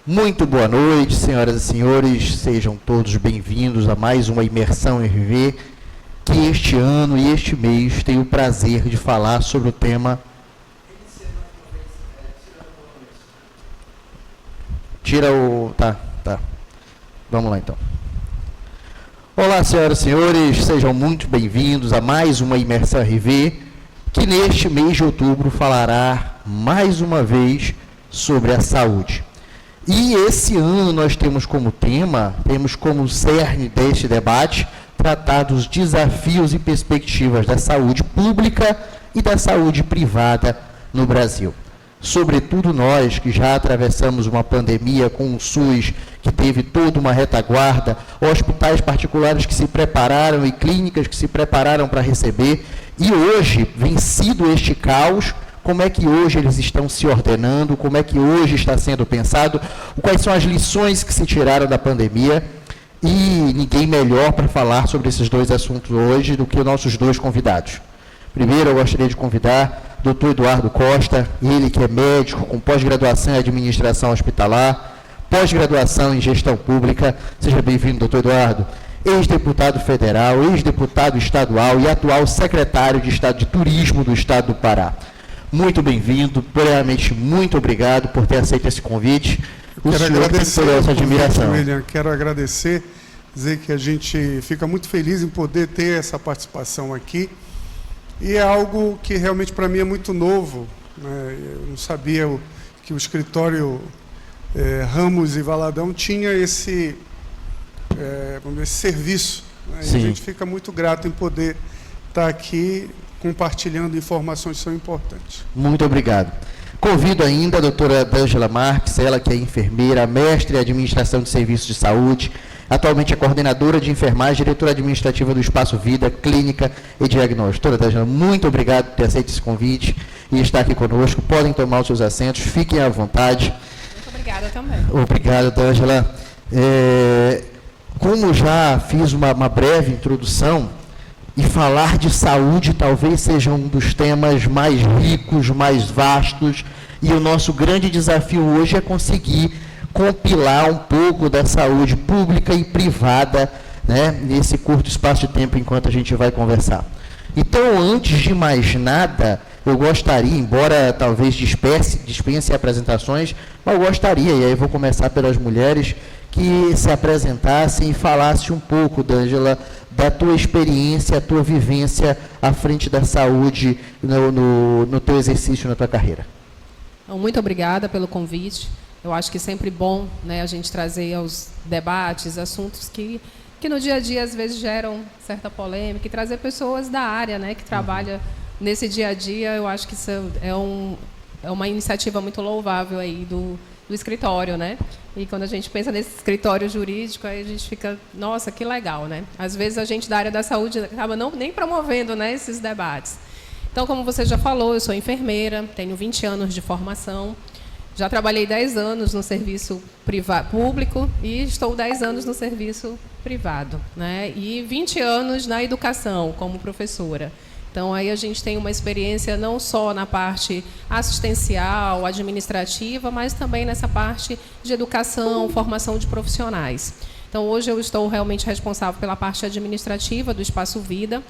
Muito boa noite, senhoras e senhores, sejam todos bem-vindos a mais uma Imersão RV, que este ano e este mês tenho o prazer de falar sobre o tema... Tá. Vamos lá, então. Olá, senhoras e senhores, sejam muito bem-vindos a mais uma Imersão RV, que neste mês de outubro falará mais uma vez sobre a saúde. E esse ano nós temos como tema, temos como cerne deste debate, tratar dos desafios e perspectivas da saúde pública e da saúde privada no Brasil. Sobretudo nós que já atravessamos uma pandemia com o SUS, que teve toda uma retaguarda, hospitais particulares que se prepararam e clínicas que se prepararam para receber, e hoje, vencido este caos, como é que hoje eles estão se ordenando, como é que hoje está sendo pensado, quais são as lições que se tiraram da pandemia, e ninguém melhor para falar sobre esses dois assuntos hoje do que os nossos dois convidados. Primeiro, eu gostaria de convidar o Dr. Eduardo Costa, ele que é médico com pós-graduação em administração hospitalar, pós-graduação em gestão pública. Seja bem-vindo, doutor Eduardo. Ex-deputado federal, ex-deputado estadual e atual secretário de Estado de Turismo do Estado do Pará. Muito bem-vindo, primeiramente, muito obrigado por ter aceito esse convite. O quero senhor tem toda essa admiração. William, quero agradecer, dizer que a gente fica muito feliz em poder ter essa participação aqui. E é algo que realmente para mim é muito novo, né? Eu não sabia que o escritório Ramos e Valadão tinha esse, vamos dizer, esse serviço, né? E a gente fica muito grato em poder estar aqui compartilhando informações que são importantes. Muito obrigado. Convido ainda a doutora D'Angela Marques, ela que é enfermeira, mestre em administração de serviços de saúde, atualmente é coordenadora de enfermagem, diretora administrativa do Espaço Vida, Clínica e Diagnóstico. Doutora D'Angela, muito obrigado por ter aceito esse convite e estar aqui conosco. Podem tomar os seus assentos, fiquem à vontade. Muito obrigada também. Obrigado, D'Angela. Como já fiz uma breve introdução, e falar de saúde talvez seja um dos temas mais ricos, mais vastos, e o nosso grande desafio hoje é conseguir compilar um pouco da saúde pública e privada, né, nesse curto espaço de tempo enquanto a gente vai conversar. Então, antes de mais nada, eu gostaria, embora talvez dispense apresentações, mas eu gostaria, e aí vou começar pelas mulheres, que se apresentassem e falasse um pouco, D'Angela, da tua experiência, a tua vivência à frente da saúde no teu exercício, na tua carreira. Muito obrigada pelo convite. Eu acho que é sempre bom, né, a gente trazer aos debates assuntos que no dia a dia às vezes geram certa polêmica, e trazer pessoas da área, né, que trabalham nesse dia a dia. Eu acho que isso é uma iniciativa muito louvável aí do escritório, né? E quando a gente pensa nesse escritório jurídico, aí a gente fica, nossa, que legal, né? Às vezes a gente da área da saúde acaba nem promovendo, né, esses debates. Então, como você já falou, eu sou enfermeira, tenho 20 anos de formação, já trabalhei 10 anos no serviço público e estou 10 anos no serviço privado, né? E 20 anos na educação como professora. Então, aí a gente tem uma experiência não só na parte assistencial, administrativa, mas também nessa parte de educação, formação de profissionais. Então, hoje eu estou realmente responsável pela parte administrativa do Espaço Vida.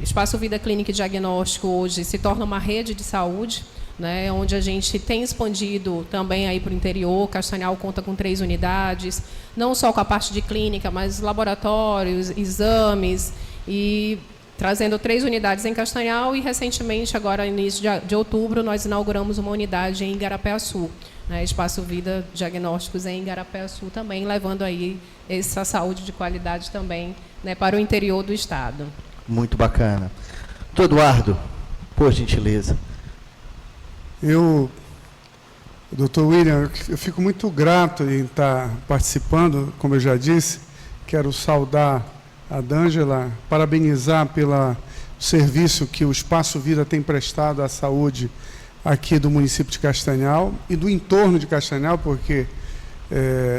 Espaço Vida Clínica e Diagnóstico hoje se torna uma rede de saúde, né, onde a gente tem expandido também aí para o interior. Castanhal conta com 3 unidades, não só com a parte de clínica, mas laboratórios, exames, e trazendo 3 unidades em Castanhal, e recentemente, agora no início de outubro, nós inauguramos uma unidade em Igarapé-Açu, né, Espaço Vida Diagnósticos em Igarapé-Açu também, levando aí essa saúde de qualidade também, né, para o interior do estado. Muito bacana. Doutor Eduardo, por gentileza. Doutor William, eu fico muito grato em estar participando, como eu já disse. Quero saudar a D'Angela, parabenizar pelo serviço que o Espaço Vida tem prestado à saúde aqui do município de Castanhal e do entorno de Castanhal, porque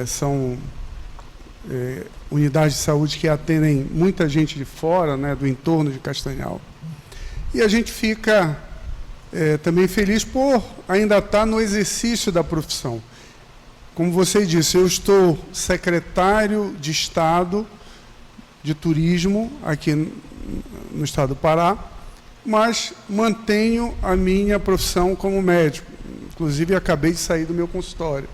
são unidades de saúde que atendem muita gente de fora, né, do entorno de Castanhal. E a gente fica também feliz por ainda estar no exercício da profissão. como você disse, eu estou secretário de Estado de Turismo aqui no estado do Pará, mas mantenho a minha profissão como médico. Inclusive, acabei de sair do meu consultório.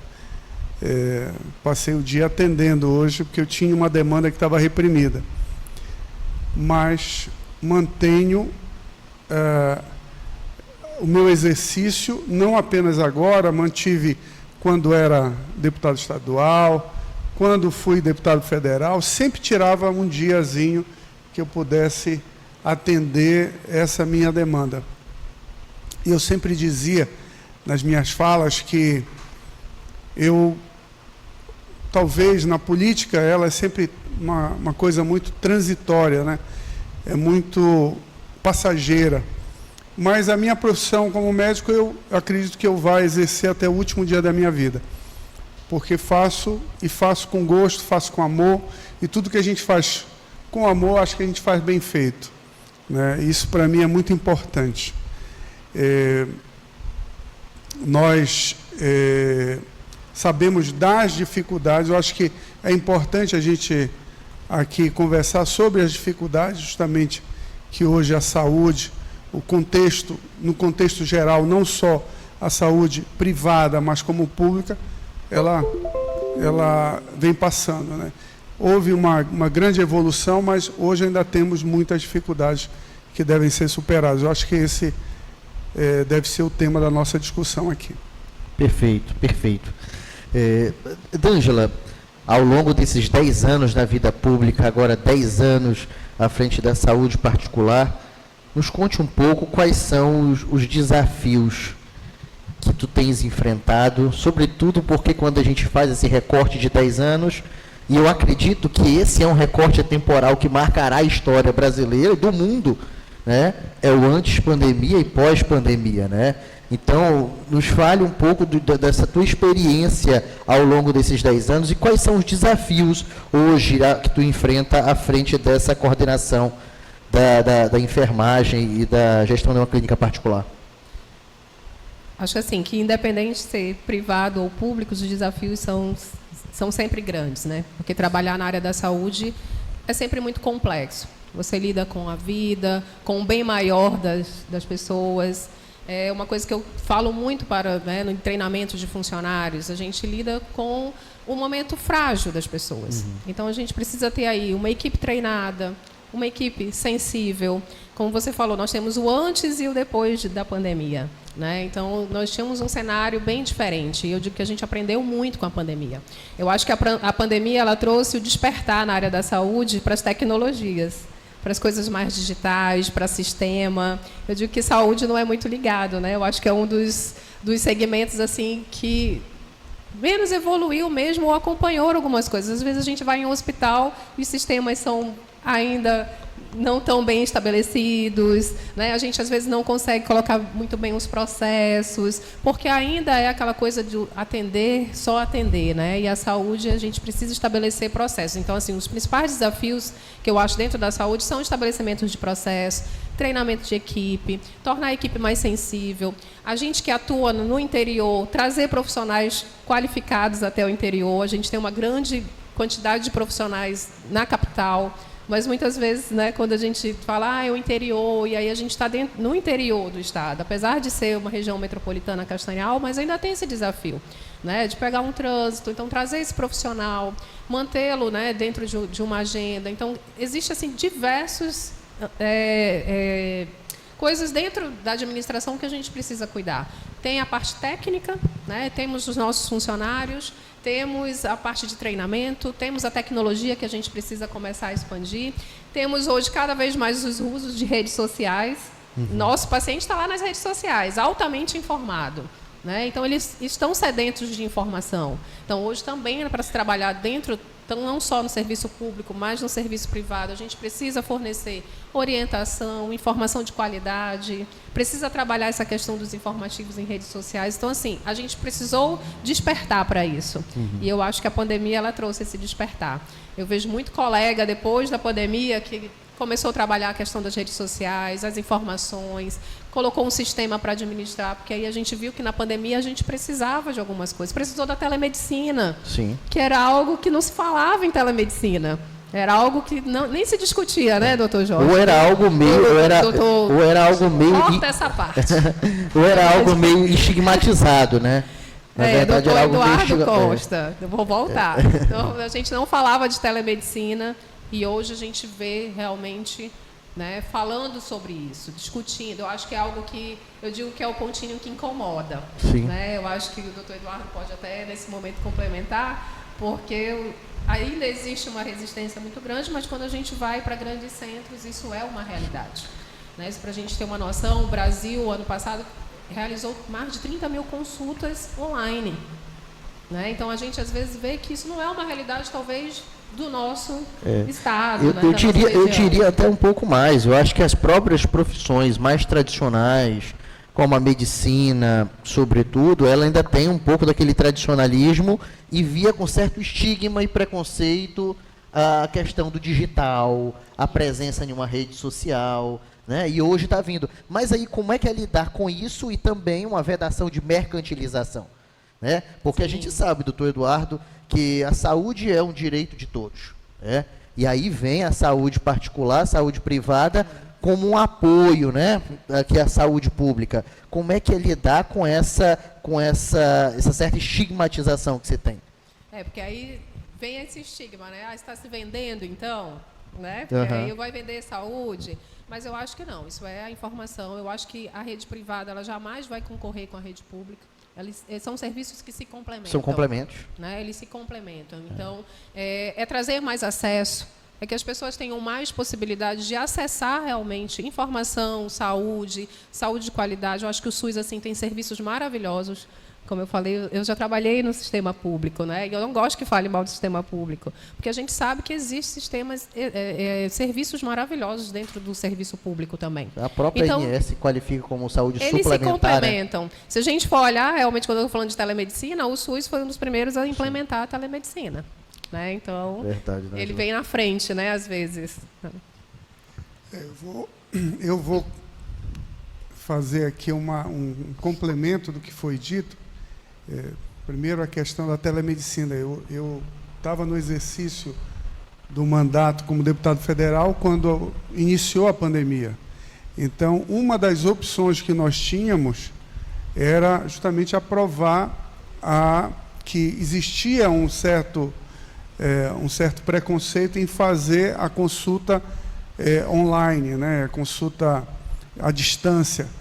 Passei o dia atendendo hoje, porque eu tinha uma demanda que estava reprimida. Mas mantenho o meu exercício, não apenas agora, mantive quando era deputado estadual, quando fui deputado federal, sempre tirava um diazinho que eu pudesse atender essa minha demanda. E eu sempre dizia nas minhas falas que talvez na política ela é sempre uma coisa muito transitória, né? É muito passageira. Mas a minha profissão como médico, eu acredito que eu vá exercer até o último dia da minha vida. Porque faço com gosto, faço com amor, e tudo que a gente faz com amor, acho que a gente faz bem feito, né? Isso para mim é muito importante. Nós sabemos das dificuldades, eu acho que é importante a gente aqui conversar sobre as dificuldades, justamente que hoje a saúde, no contexto geral, não só a saúde privada, mas como pública, ela vem passando, né? Houve uma grande evolução, mas hoje ainda temos muitas dificuldades que devem ser superadas. Eu acho que esse deve ser o tema da nossa discussão aqui. Perfeito, perfeito. D'Angela, ao longo desses 10 anos na vida pública, agora 10 anos à frente da saúde particular, nos conte um pouco quais são os desafios que tu tens enfrentado, sobretudo porque quando a gente faz esse recorte de 10 anos, e eu acredito que esse é um recorte temporal que marcará a história brasileira e do mundo, né? É o antes-pandemia e pós-pandemia, né? Então, nos fale um pouco dessa tua experiência ao longo desses 10 anos e quais são os desafios hoje que tu enfrenta à frente dessa coordenação da enfermagem e da gestão de uma clínica particular. Acho assim, que independente de ser privado ou público, os desafios são sempre grandes, né? Porque trabalhar na área da saúde é sempre muito complexo. Você lida com a vida, com o bem maior das pessoas. É uma coisa que eu falo muito no treinamento de funcionários, a gente lida com o momento frágil das pessoas. Uhum. Então, a gente precisa ter aí uma equipe treinada, uma equipe sensível. Como você falou, nós temos o antes e o depois da pandemia, né? Então, nós tínhamos um cenário bem diferente. E eu digo que a gente aprendeu muito com a pandemia. Eu acho que a pandemia ela trouxe o despertar na área da saúde para as tecnologias, para as coisas mais digitais, para sistema. Eu digo que saúde não é muito ligado, né? Eu acho que é um dos segmentos assim que menos evoluiu mesmo ou acompanhou algumas coisas. Às vezes a gente vai em um hospital e os sistemas são ainda não tão bem estabelecidos, né? A gente às vezes não consegue colocar muito bem os processos, porque ainda é aquela coisa de atender, só atender, né? E a saúde a gente precisa estabelecer processos. Então, assim, os principais desafios que eu acho dentro da saúde são estabelecimentos de processo, treinamento de equipe, tornar a equipe mais sensível. A gente que atua no interior, trazer profissionais qualificados até o interior. A gente tem uma grande quantidade de profissionais na capital, mas muitas vezes, né, quando a gente fala, é o interior, e aí a gente está no interior do estado, apesar de ser uma região metropolitana castanhal, mas ainda tem esse desafio, né, de pegar um trânsito, então trazer esse profissional, mantê-lo, né, dentro de uma agenda. Então, existe assim, diversos coisas dentro da administração que a gente precisa cuidar. Tem a parte técnica, né, temos os nossos funcionários, temos a parte de treinamento, temos a tecnologia que a gente precisa começar a expandir, temos hoje cada vez mais os usos de redes sociais. Nosso paciente está lá nas redes sociais, altamente informado, né? Então, eles estão sedentos de informação. Então, hoje também é para se trabalhar dentro, então, não só no serviço público, mas no serviço privado. A gente precisa fornecer orientação, informação de qualidade, precisa trabalhar essa questão dos informativos em redes sociais. Então, assim, a gente precisou despertar para isso. E eu acho que a pandemia ela trouxe esse despertar. Eu vejo muito colega, depois da pandemia, que começou a trabalhar a questão das redes sociais, as informações, colocou um sistema para administrar, porque aí a gente viu que na pandemia a gente precisava de algumas coisas. Precisou da telemedicina, Sim. que era algo que não se falava em telemedicina. Era algo que nem se discutia, né, doutor Jorge? Ou era algo meio... Ou era algo meio... Corta essa parte. Ou era algo meio estigmatizado, né? Na verdade, doutor era algo Eduardo Costa, eu vou voltar. Então, a gente não falava de telemedicina e hoje a gente vê realmente, né, falando sobre isso, discutindo. Eu acho que é algo que, eu digo que é o pontinho que incomoda. Sim. Né? Eu acho que o doutor Eduardo pode até, nesse momento, complementar, porque ainda existe uma resistência muito grande, mas quando a gente vai para grandes centros, isso é uma realidade. Né? Para a gente ter uma noção, o Brasil, ano passado, realizou mais de 30 mil consultas online. Né? Então, a gente, às vezes, vê que isso não é uma realidade, talvez, do nosso estado. Eu diria até um pouco mais. Eu acho que as próprias profissões mais tradicionais, como a medicina, sobretudo, ela ainda tem um pouco daquele tradicionalismo e via com certo estigma e preconceito a questão do digital, a presença em uma rede social, né? E hoje está vindo. Mas aí como é que é lidar com isso e também uma vedação de mercantilização? Né? Porque a gente sabe, doutor Eduardo, que a saúde é um direito de todos. Né? E aí vem a saúde particular, a saúde privada, como um apoio, né, que é a saúde pública. Como é que é lidar com essa certa estigmatização que você tem? Porque aí vem esse estigma, né? Você está se vendendo, então, né? Porque aí vai vender saúde. Mas eu acho que não, isso é a informação. Eu acho que a rede privada ela jamais vai concorrer com a rede pública. Eles são serviços que se complementam. São complementos. Né? Eles se complementam. Então, é trazer mais acesso, é que as pessoas tenham mais possibilidade de acessar realmente informação, saúde de qualidade. Eu acho que o SUS assim, tem serviços maravilhosos. Como eu falei, eu já trabalhei no sistema público, né? E eu não gosto que fale mal do sistema público, porque a gente sabe que existem sistemas, serviços maravilhosos dentro do serviço público também. A própria INS qualifica como saúde suplementar. Eles se complementam. Né? Se a gente for olhar, realmente, quando eu estou falando de telemedicina, o SUS foi um dos primeiros a implementar a telemedicina. Né? Então, ele vem na frente, né, às vezes. Eu vou fazer aqui um complemento do que foi dito. Primeiro, a questão da telemedicina. Eu estava no exercício do mandato como deputado federal quando iniciou a pandemia. Então, uma das opções que nós tínhamos era justamente aprovar que existia um certo preconceito em fazer a consulta online, né, a consulta à distância.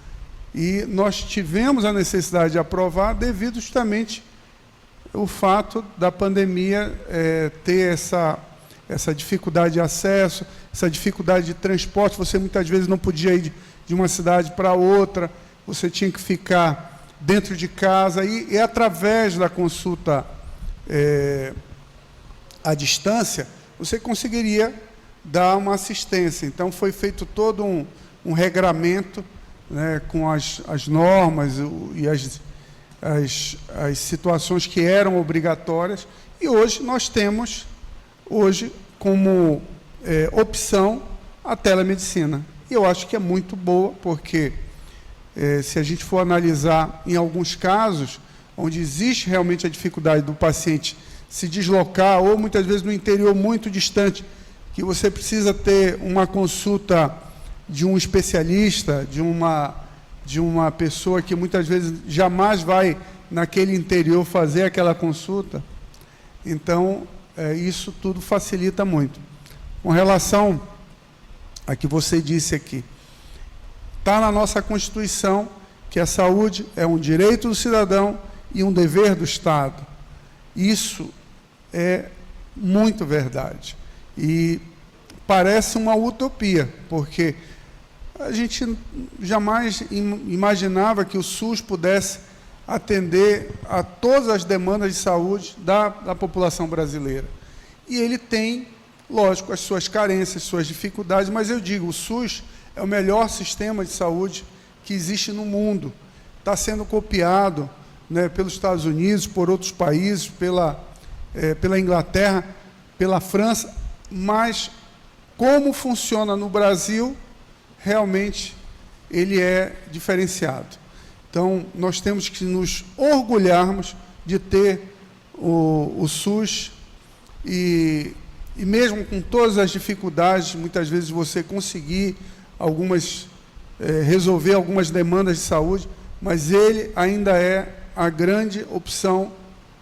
E nós tivemos a necessidade de aprovar devido justamente ao fato da pandemia ter essa dificuldade de acesso, essa dificuldade de transporte. Você muitas vezes não podia ir de uma cidade para outra, você tinha que ficar dentro de casa e através da consulta à distância, você conseguiria dar uma assistência. Então, foi feito todo um regramento, né, com as normas e as situações que eram obrigatórias, e hoje nós temos como opção a telemedicina. E eu acho que é muito boa, porque se a gente for analisar em alguns casos, onde existe realmente a dificuldade do paciente se deslocar, ou muitas vezes no interior muito distante, que você precisa ter uma consulta de um especialista, de uma pessoa que muitas vezes jamais vai naquele interior fazer aquela consulta. Então, isso tudo facilita muito. Com relação a que você disse aqui, está na nossa Constituição que a saúde é um direito do cidadão e um dever do Estado. Isso é muito verdade. E parece uma utopia, porque a gente jamais imaginava que o SUS pudesse atender a todas as demandas de saúde da população brasileira. E ele tem, lógico, as suas carências, suas dificuldades, mas eu digo, o SUS é o melhor sistema de saúde que existe no mundo. Está sendo copiado, né, pelos Estados Unidos, por outros países, pela Inglaterra, pela França, mas como funciona no Brasil, realmente ele é diferenciado. Então, nós temos que nos orgulharmos de ter o SUS e mesmo com todas as dificuldades, muitas vezes você conseguir resolver algumas demandas de saúde, mas ele ainda é a grande opção,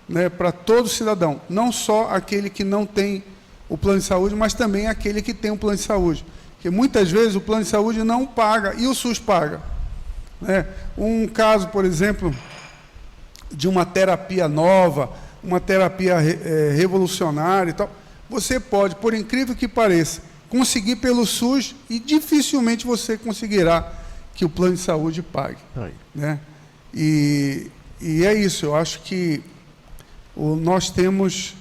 né, para todo cidadão, não só aquele que não tem o plano de saúde, mas também aquele que tem o plano de saúde. Porque muitas vezes o plano de saúde não paga e o SUS paga. Né? Um caso, por exemplo, de uma terapia nova, uma terapia revolucionária e tal, você pode, por incrível que pareça, conseguir pelo SUS e dificilmente você conseguirá que o plano de saúde pague. Né? E é isso, eu acho que nós temos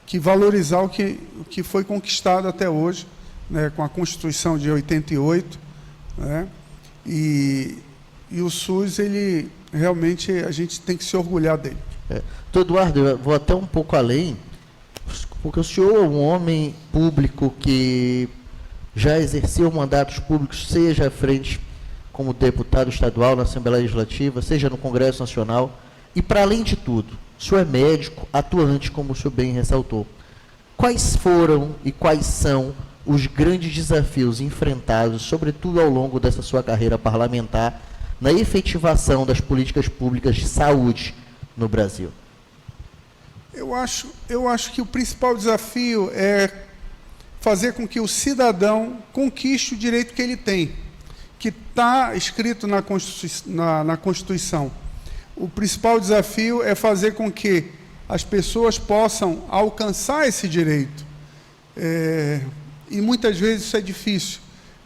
que valorizar o que foi conquistado até hoje, né, com a Constituição de 88, né, e o SUS, ele realmente, a gente tem que se orgulhar dele. Então, Eduardo, eu vou até um pouco além, porque o senhor é um homem público que já exerceu mandatos públicos, seja à frente como deputado estadual na Assembleia Legislativa, seja no Congresso Nacional, e para além de tudo, o senhor é médico, atuante, como o senhor bem ressaltou. Quais foram e quais são os grandes desafios enfrentados, sobretudo ao longo dessa sua carreira parlamentar, na efetivação das políticas públicas de saúde no Brasil? Eu acho que o principal desafio é fazer com que o cidadão conquiste o direito que ele tem, que está escrito na Constituição. O principal desafio é fazer com que as pessoas possam alcançar esse direito. E muitas vezes isso é difícil,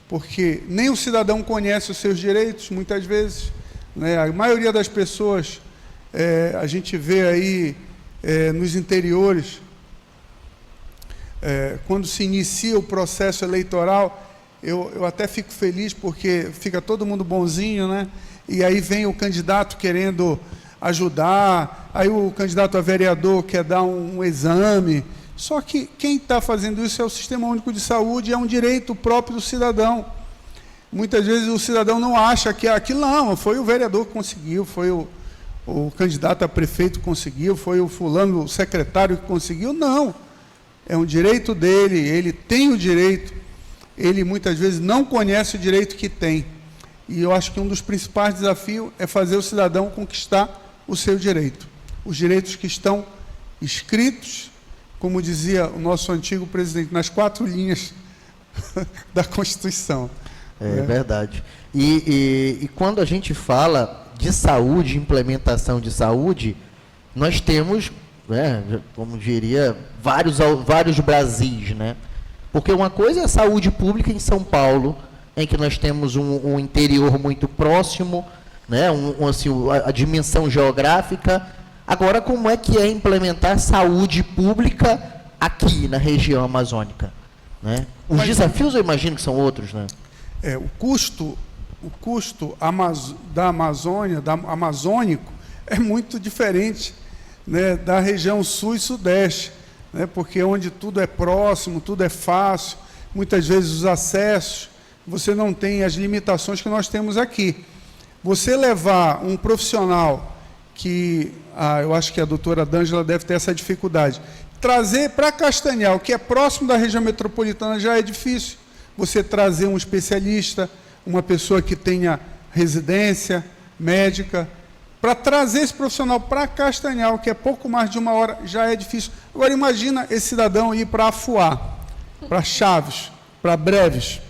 porque nem o cidadão conhece os seus direitos, muitas vezes. Né? A maioria das pessoas, a gente vê aí nos interiores, quando se inicia o processo eleitoral, eu até fico feliz, porque fica todo mundo bonzinho, né? E aí vem o candidato querendo ajudar, aí o candidato a vereador quer dar um exame. Só que quem está fazendo isso é o Sistema Único de Saúde, é um direito próprio do cidadão. Muitas vezes o cidadão não acha que aquilo, não, foi o vereador que conseguiu, foi o candidato a prefeito que conseguiu, foi o fulano, o secretário que conseguiu. Não, é um direito dele, ele tem o direito, ele muitas vezes não conhece o direito que tem. E eu acho que um dos principais desafios é fazer o cidadão conquistar o seu direito. Os direitos que estão escritos, como dizia o nosso antigo presidente, nas 4 linhas da Constituição. É verdade. E quando a gente fala de saúde, implementação de saúde, nós temos, né, como diria, vários Brasis, né? Porque uma coisa é a saúde pública em São Paulo, em que nós temos um interior muito próximo, né, assim, a dimensão geográfica. Agora, como é que é implementar saúde pública aqui na região amazônica? Né? Os desafios, eu imagino que são outros, né? O custo da Amazônia, amazônico, é muito diferente, né, da região sul e sudeste, né, porque onde tudo é próximo, tudo é fácil, muitas vezes os acessos, você não tem as limitações que nós temos aqui. Você levar um profissional que, eu acho que a doutora D'Angela deve ter essa dificuldade, trazer para Castanhal, que é próximo da região metropolitana, já é difícil. Você trazer um especialista, uma pessoa que tenha residência médica, para trazer esse profissional para Castanhal, que é pouco mais de 1 hora, já é difícil. Agora imagina esse cidadão ir para Afuá, para Chaves, para Breves,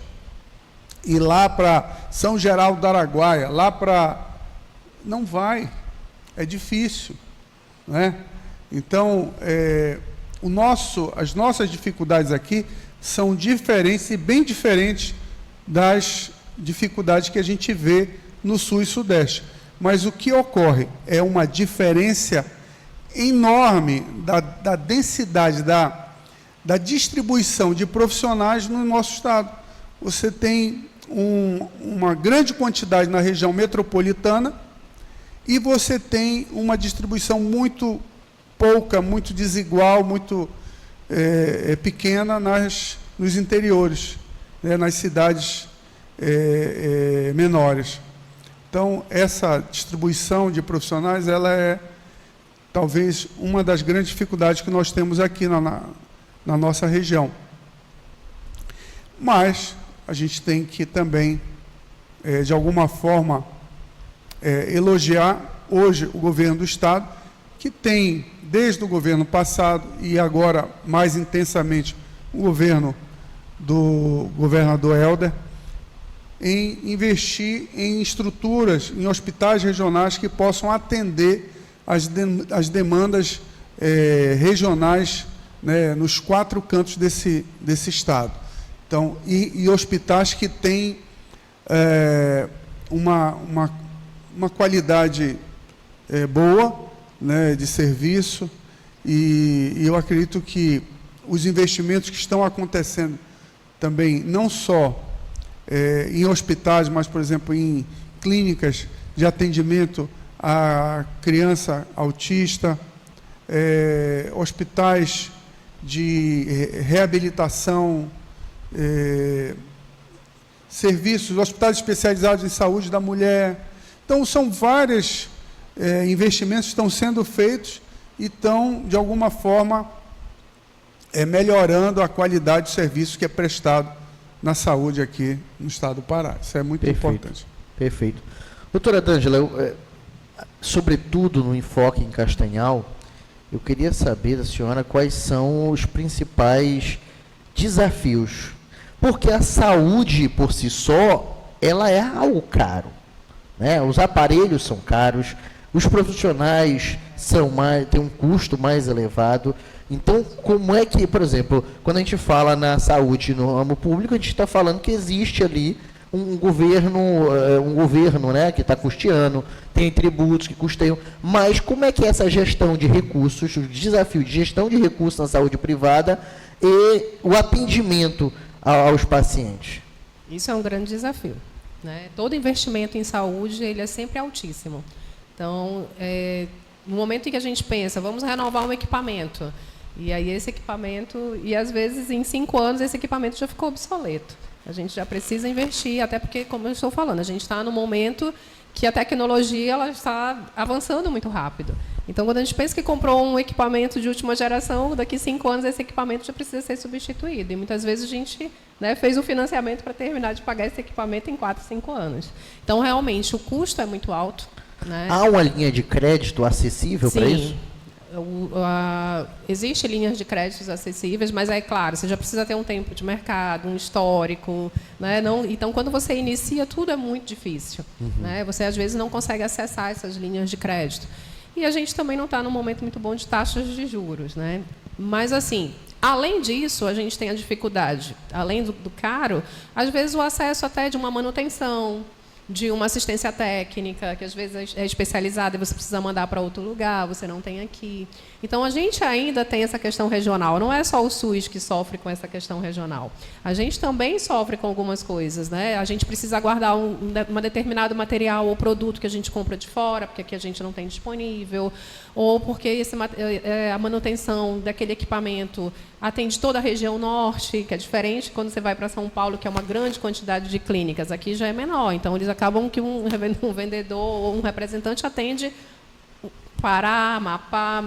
ir lá para São Geraldo do Araguaia, lá para... Não vai, é difícil, né? Então, as nossas dificuldades aqui são diferentes e bem diferentes das dificuldades que a gente vê no sul e sudeste. Mas o que ocorre é uma diferença enorme da densidade, da distribuição de profissionais no nosso estado. Você tem uma grande quantidade na região metropolitana e você tem uma distribuição muito pouca, muito desigual, muito pequena nos interiores. né, nas cidades menores. Então, essa distribuição de profissionais, ela é talvez uma das grandes dificuldades que nós temos aqui na nossa região. Mas a gente tem que também, de alguma forma, elogiar hoje o governo do Estado, que tem, desde o governo passado e agora mais intensamente o governo do governador Helder, em investir em estruturas, em hospitais regionais que possam atender as demandas regionais, né, nos 4 cantos desse Estado. Então, e hospitais que têm uma qualidade boa, né, de serviço, e eu acredito que os investimentos que estão acontecendo também, não só em hospitais, mas, por exemplo, em clínicas de atendimento à criança autista, hospitais de reabilitação, serviços, hospitais especializados em saúde da mulher. Então, são vários investimentos que estão sendo feitos e estão, de alguma forma, melhorando a qualidade do serviço que é prestado na saúde aqui no estado do Pará. Isso é muito importante. Perfeito. Doutora D'Angela, sobretudo no enfoque em Castanhal, eu queria saber da senhora quais são os principais desafios. Porque a saúde, por si só, ela é algo caro, né? Os aparelhos são caros, os profissionais têm um custo mais elevado. Então, como é que, por exemplo, quando a gente fala na saúde no ramo público, a gente está falando que existe ali um governo, né, que está custeando, tem tributos que custeiam, mas como é que é essa gestão de recursos, o desafio de gestão de recursos na saúde privada e o atendimento aos pacientes? Isso é um grande desafio, né? Todo investimento em saúde, ele é sempre altíssimo. Então, no momento em que a gente pensa, vamos renovar um equipamento, e aí esse equipamento, e às vezes em 5 anos esse equipamento já ficou obsoleto. A gente já precisa investir, até porque, como eu estou falando, a gente está no momento que a tecnologia ela está avançando muito rápido. Então, quando a gente pensa que comprou um equipamento de última geração, daqui a 5 anos esse equipamento já precisa ser substituído. E muitas vezes a gente, né, fez o financiamento para terminar de pagar esse equipamento em 4, 5 anos. Então, realmente, o custo é muito alto, né? Há uma linha de crédito acessível para isso? Existe linhas de créditos acessíveis, mas é claro, você já precisa ter um tempo de mercado, um histórico, né? Então, quando você inicia, tudo é muito difícil, né? Você, às vezes, não consegue acessar essas linhas de crédito. E a gente também não está num momento muito bom de taxas de juros, né? Mas, assim, além disso, a gente tem a dificuldade, além do caro, às vezes o acesso até de uma manutenção, de uma assistência técnica, que às vezes é especializada e você precisa mandar para outro lugar, você não tem aqui. Então, a gente ainda tem essa questão regional. Não é só o SUS que sofre com essa questão regional. A gente também sofre com algumas coisas, né? A gente precisa guardar um determinado material ou produto que a gente compra de fora, porque aqui a gente não tem disponível, ou porque a manutenção daquele equipamento atende toda a região norte, que é diferente quando você vai para São Paulo, que é uma grande quantidade de clínicas. Aqui já é menor. Então, eles acabam que um vendedor ou um representante atende Pará, Amapá,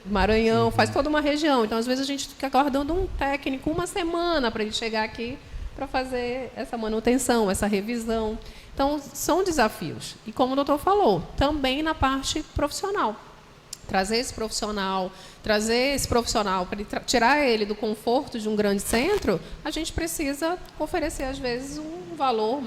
Maranhão, faz toda uma região. Então, às vezes, a gente fica aguardando um técnico 1 semana para ele chegar aqui para fazer essa manutenção, essa revisão. Então, são desafios. E, como o doutor falou, também na parte profissional. Trazer esse profissional para tirar ele do conforto de um grande centro, a gente precisa oferecer, às vezes, um valor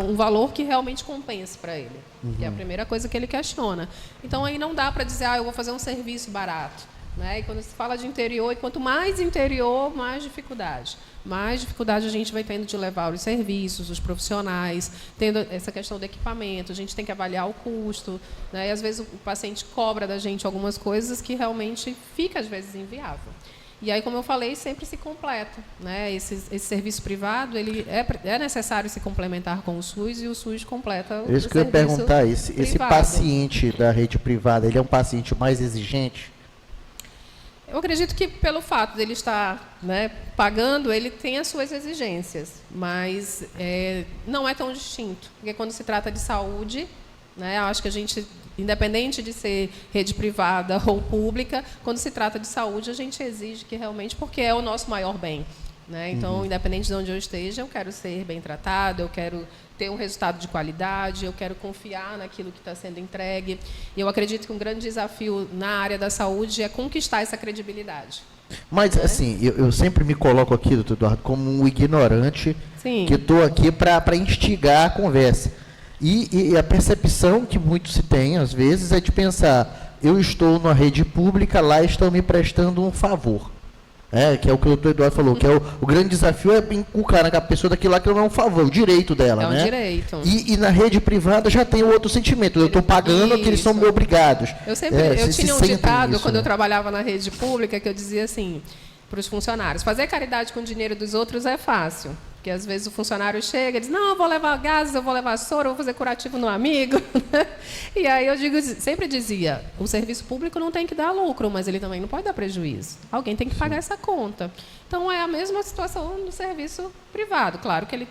um valor que realmente compense para ele. Que é a primeira coisa que ele questiona. Então, aí não dá para dizer, eu vou fazer um serviço barato, né? E quando se fala de interior, e quanto mais interior, mais dificuldade. Mais dificuldade a gente vai tendo de levar os serviços, os profissionais, tendo essa questão do equipamento, a gente tem que avaliar o custo, né? E às vezes o paciente cobra da gente algumas coisas que realmente fica, às vezes, inviável. E aí, como eu falei, sempre se completa, né? Esse serviço privado, ele é necessário se complementar com o SUS, e o SUS completa o Isso que eu ia perguntar, esse paciente da rede privada, ele é um paciente mais exigente? Eu acredito que pelo fato dele estar, né, pagando, ele tem as suas exigências, mas não é tão distinto, porque quando se trata de saúde, né, eu acho que a gente, independente de ser rede privada ou pública, quando se trata de saúde, a gente exige que realmente, porque é o nosso maior bem. Né? Então, independente de onde eu esteja, eu quero ser bem tratado, eu quero ter um resultado de qualidade, eu quero confiar naquilo que está sendo entregue. E eu acredito que um grande desafio na área da saúde é conquistar essa credibilidade. Mas, assim, eu sempre me coloco aqui, doutor Eduardo, como um ignorante. Sim. Que estou aqui para instigar a conversa. E a percepção que muito se tem, às vezes, é de pensar, eu estou numa rede pública, lá estão me prestando um favor. Que é o que o doutor Eduardo falou, que é o grande desafio é inculcar na pessoa daquilo lá que não é um favor, o direito dela. É um direito. E na rede privada já tem o outro sentimento, eu estou pagando que eles são me obrigados. Eu tinha um ditado, isso, quando eu trabalhava na rede pública, que eu dizia assim, para os funcionários, fazer caridade com o dinheiro dos outros é fácil. Porque às vezes o funcionário chega e diz, não, eu vou levar gases, eu vou levar soro, eu vou fazer curativo no amigo. E aí eu sempre dizia, o serviço público não tem que dar lucro, mas ele também não pode dar prejuízo. Alguém tem que pagar essa conta. Então, é a mesma situação no serviço privado. Claro que ele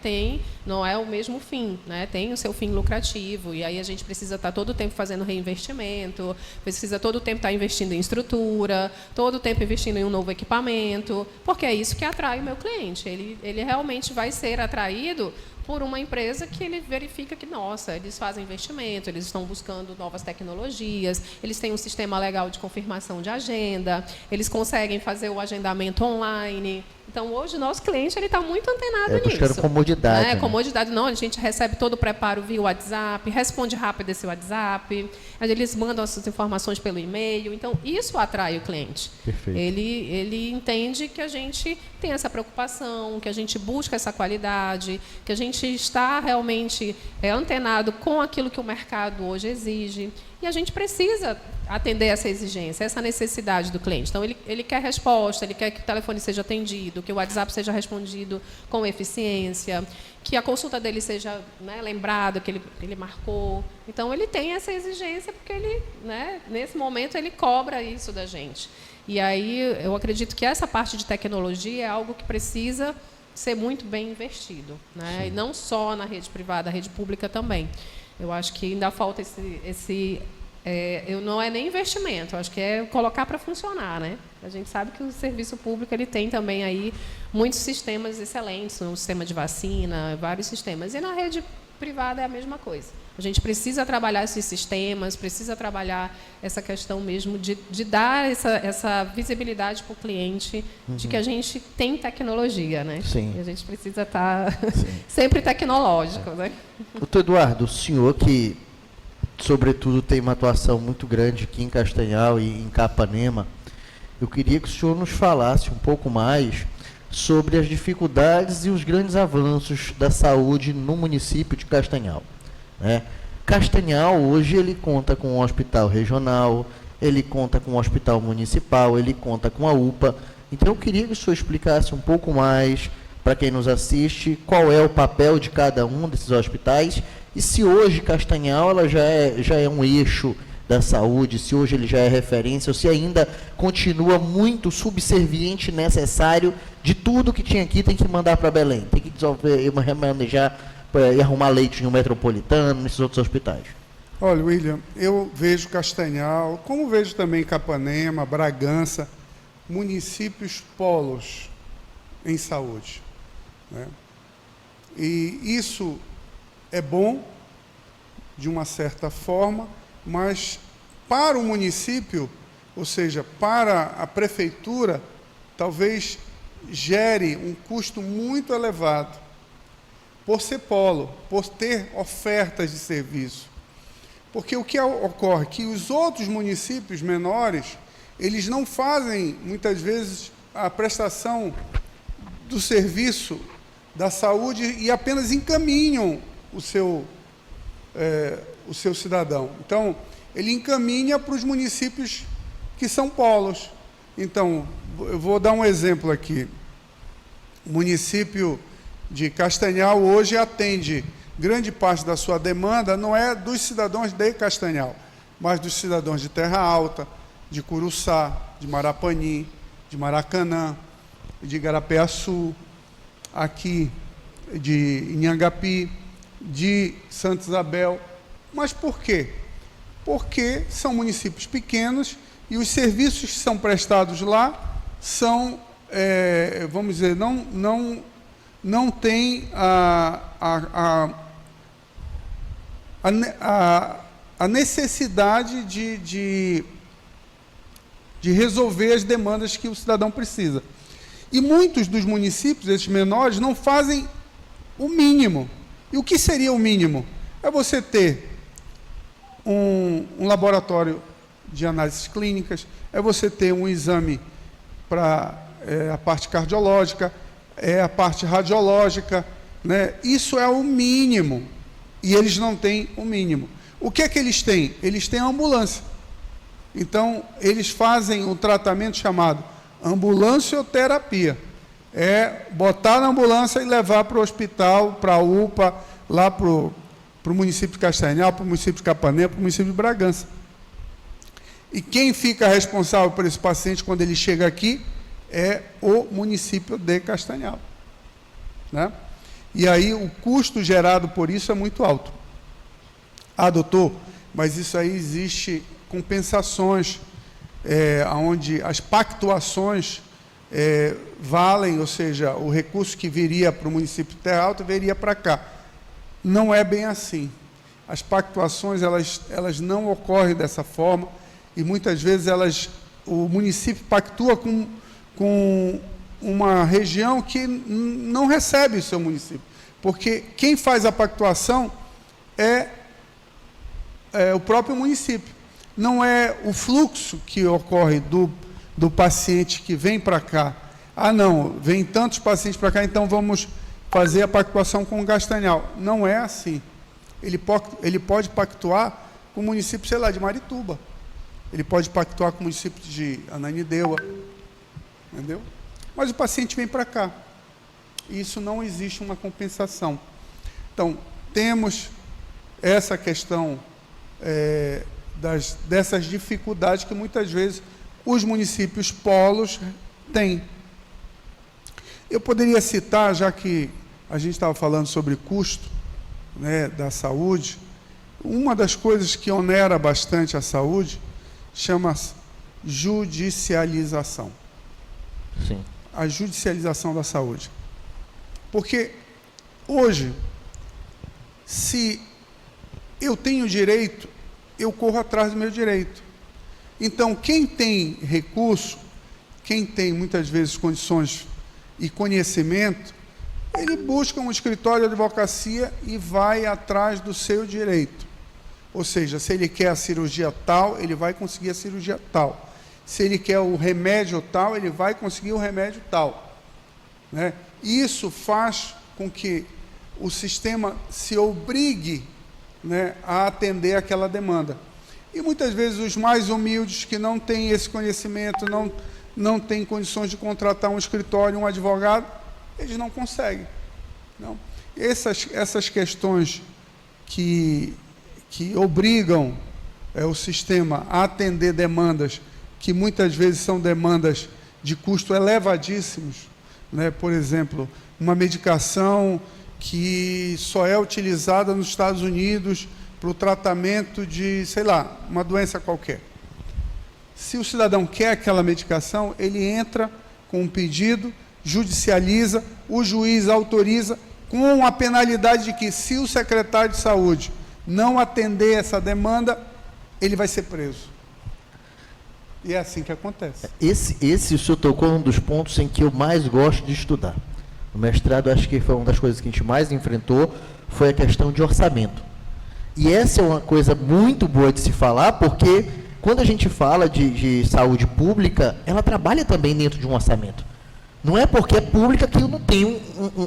não é o mesmo fim, né? Tem o seu fim lucrativo, e aí a gente precisa estar todo o tempo fazendo reinvestimento, precisa todo o tempo estar investindo em estrutura, todo o tempo investindo em um novo equipamento, porque é isso que atrai o meu cliente. Ele realmente vai ser atraído por uma empresa que ele verifica que, nossa, eles fazem investimento, eles estão buscando novas tecnologias, eles têm um sistema legal de confirmação de agenda, eles conseguem fazer o agendamento online. Então, hoje, o nosso cliente está muito antenado nisso. Buscando comodidade. Né? Comodidade, não, a gente recebe todo o preparo via WhatsApp, responde rápido esse WhatsApp, eles mandam as suas informações pelo e-mail. Então, isso atrai o cliente. Perfeito. Ele entende que a gente tem essa preocupação, que a gente busca essa qualidade, que a gente está realmente antenado com aquilo que o mercado hoje exige. E a gente precisa atender essa exigência, essa necessidade do cliente. Então, ele quer resposta, ele quer que o telefone seja atendido, que o WhatsApp seja respondido com eficiência, que a consulta dele seja, né, lembrada, que ele marcou. Então, ele tem essa exigência porque ele, né, nesse momento, ele cobra isso da gente. E aí, eu acredito que essa parte de tecnologia é algo que precisa ser muito bem investido, né? E não só na rede privada, a rede pública também. Eu acho que ainda falta não é nem investimento, eu acho que é colocar para funcionar, né? A gente sabe que o serviço público ele tem também aí muitos sistemas excelentes, um sistema de vacina, vários sistemas. E na rede privada é a mesma coisa. A gente precisa trabalhar esses sistemas, precisa trabalhar essa questão mesmo de dar essa visibilidade para o cliente de que a gente tem tecnologia, né? Sim. E a gente precisa estar sempre tecnológico, né? Doutor Eduardo, o senhor que, sobretudo, tem uma atuação muito grande aqui em Castanhal e em Capanema, eu queria que o senhor nos falasse um pouco mais sobre as dificuldades e os grandes avanços da saúde no município de Castanhal. Né? Castanhal, hoje, ele conta com um hospital regional, ele conta com um hospital municipal, ele conta com a UPA. Então, eu queria que o senhor explicasse um pouco mais, para quem nos assiste, qual é o papel de cada um desses hospitais e se hoje Castanhal ela já é um eixo da saúde, se hoje ele já é referência, ou se ainda continua muito subserviente, necessário, de tudo que tinha aqui tem que mandar para Belém, tem que remanejar e arrumar leite no Metropolitano, nesses outros hospitais. Olha, William, eu vejo Castanhal, como vejo também Capanema, Bragança, municípios polos em saúde. Né? E isso é bom, de uma certa forma, mas para o município, ou seja, para a prefeitura, talvez gere um custo muito elevado, por ser polo, por ter ofertas de serviço. Porque o que ocorre é que os outros municípios menores, eles não fazem, muitas vezes, a prestação do serviço da saúde e apenas encaminham o seu cidadão. Então, ele encaminha para os municípios que são polos. Então, eu vou dar um exemplo aqui. O município de Castanhal hoje atende grande parte da sua demanda, não é dos cidadãos de Castanhal, mas dos cidadãos de Terra Alta, de Curuçá, de Marapani, de Maracanã, de Igarapé-Açu, aqui de Inhangapi, de Santa Isabel. Mas por quê? Porque são municípios pequenos e os serviços que são prestados lá são, vamos dizer, não tem a necessidade de resolver as demandas que o cidadão precisa. E muitos dos municípios, esses menores, não fazem o mínimo. E o que seria o mínimo? É você ter um laboratório de análises clínicas, é você ter um exame para a parte cardiológica, a parte radiológica, né? Isso é o mínimo. E eles não têm o mínimo. O que é que eles têm? Eles têm a ambulância. Então, eles fazem um tratamento chamado ambulancioterapia. É botar na ambulância e levar para o hospital, para a UPA, lá para o município de Castanhal, para o município de Capanema, para o município de Bragança. E quem fica responsável por esse paciente quando ele chega aqui é o município de Castanhal, né? E aí o custo gerado por isso é muito alto. Ah, doutor, mas isso aí existe compensações, onde as pactuações valem, ou seja, o recurso que viria para o município de Terra Alta viria para cá. Não é bem assim. As pactuações, elas não ocorrem dessa forma e muitas vezes o município pactua com uma região que não recebe o seu município, porque quem faz a pactuação é o próprio município. Não é o fluxo que ocorre do paciente que vem para cá. Ah, não, vem tantos pacientes para cá, então vamos fazer a pactuação com o Castanhal. Não é assim. Ele pode pactuar com o município, sei lá, de Marituba. Ele pode pactuar com o município de Ananindeua. Entendeu? Mas o paciente vem para cá. Isso não existe uma compensação. Então, temos essa questão dessas dificuldades que muitas vezes os municípios polos têm. Eu poderia citar, já que a gente estava falando sobre custo, né, da saúde, uma das coisas que onera bastante a saúde chama-se judicialização. Sim. A judicialização da saúde. Porque hoje, se eu tenho direito, eu corro atrás do meu direito. Então, quem tem recurso, quem tem muitas vezes condições e conhecimento, ele busca um escritório de advocacia e vai atrás do seu direito. Ou seja, se ele quer a cirurgia tal, ele vai conseguir a cirurgia tal. Se ele quer o remédio tal, ele vai conseguir o remédio tal, né? Isso faz com que o sistema se obrigue, né, a atender aquela demanda. E muitas vezes os mais humildes, que não têm esse conhecimento, não têm condições de contratar um escritório, um advogado, eles não conseguem. Não. Essas questões que obrigam o sistema a atender demandas que muitas vezes são demandas de custo elevadíssimos, né? Por exemplo, uma medicação que só é utilizada nos Estados Unidos para o tratamento de, sei lá, uma doença qualquer. Se o cidadão quer aquela medicação, ele entra com um pedido, judicializa, o juiz autoriza, com a penalidade de que, se o secretário de saúde não atender essa demanda, ele vai ser preso. E é assim que acontece. Esse o senhor tocou um dos pontos em que eu mais gosto de estudar. O mestrado, acho que foi uma das coisas que a gente mais enfrentou, foi a questão de orçamento. E essa é uma coisa muito boa de se falar, porque quando a gente fala de saúde pública, ela trabalha também dentro de um orçamento. Não é porque é pública que não tem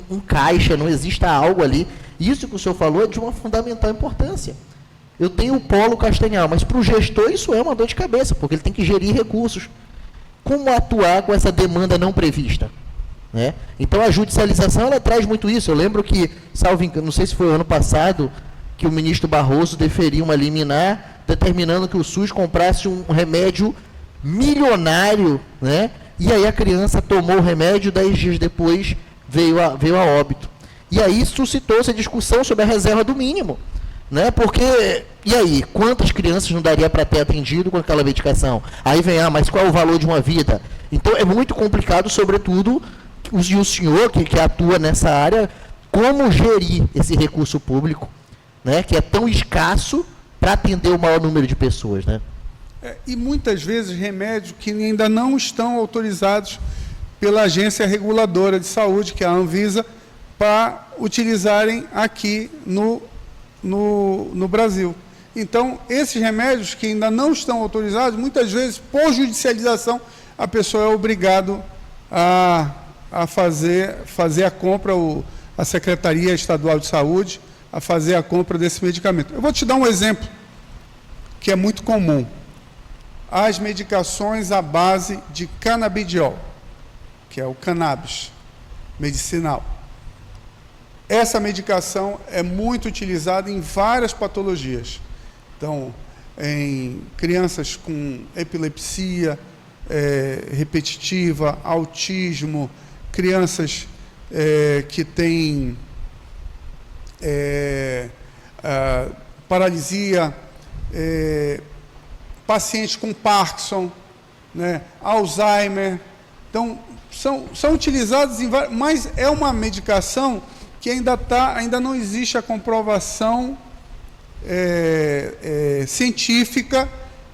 um caixa, não exista algo ali. Isso que o senhor falou é de uma fundamental importância. Eu tenho o polo Castanhal, mas para o gestor isso é uma dor de cabeça, porque ele tem que gerir recursos. Como atuar com essa demanda não prevista? Né? Então a judicialização, ela traz muito isso. Eu lembro que, não sei se foi o ano passado, que o ministro Barroso deferiu uma liminar determinando que o SUS comprasse um remédio milionário, né? E aí a criança tomou o remédio, 10 dias depois veio a óbito. E aí suscitou essa discussão sobre a reserva do mínimo, né? Porque, e aí, quantas crianças não daria para ter atendido com aquela medicação? Aí vem, mas qual é o valor de uma vida? Então é muito complicado, sobretudo, o senhor que atua nessa área, como gerir esse recurso público, né? Que é tão escasso para atender o maior número de pessoas, né? E muitas vezes remédios que ainda não estão autorizados pela agência reguladora de saúde, que é a Anvisa, para utilizarem aqui no Brasil. Então, esses remédios que ainda não estão autorizados, muitas vezes, por judicialização, a pessoa é obrigada a fazer a compra, a Secretaria Estadual de Saúde, a fazer a compra desse medicamento. Eu vou te dar um exemplo que é muito comum. As medicações à base de canabidiol, que é o cannabis medicinal. Essa medicação é muito utilizada em várias patologias. Então, em crianças com epilepsia repetitiva, autismo, crianças que têm paralisia, pacientes com Parkinson, né, Alzheimer. Então, são utilizados em vários, mas é uma medicação que ainda não existe a comprovação científica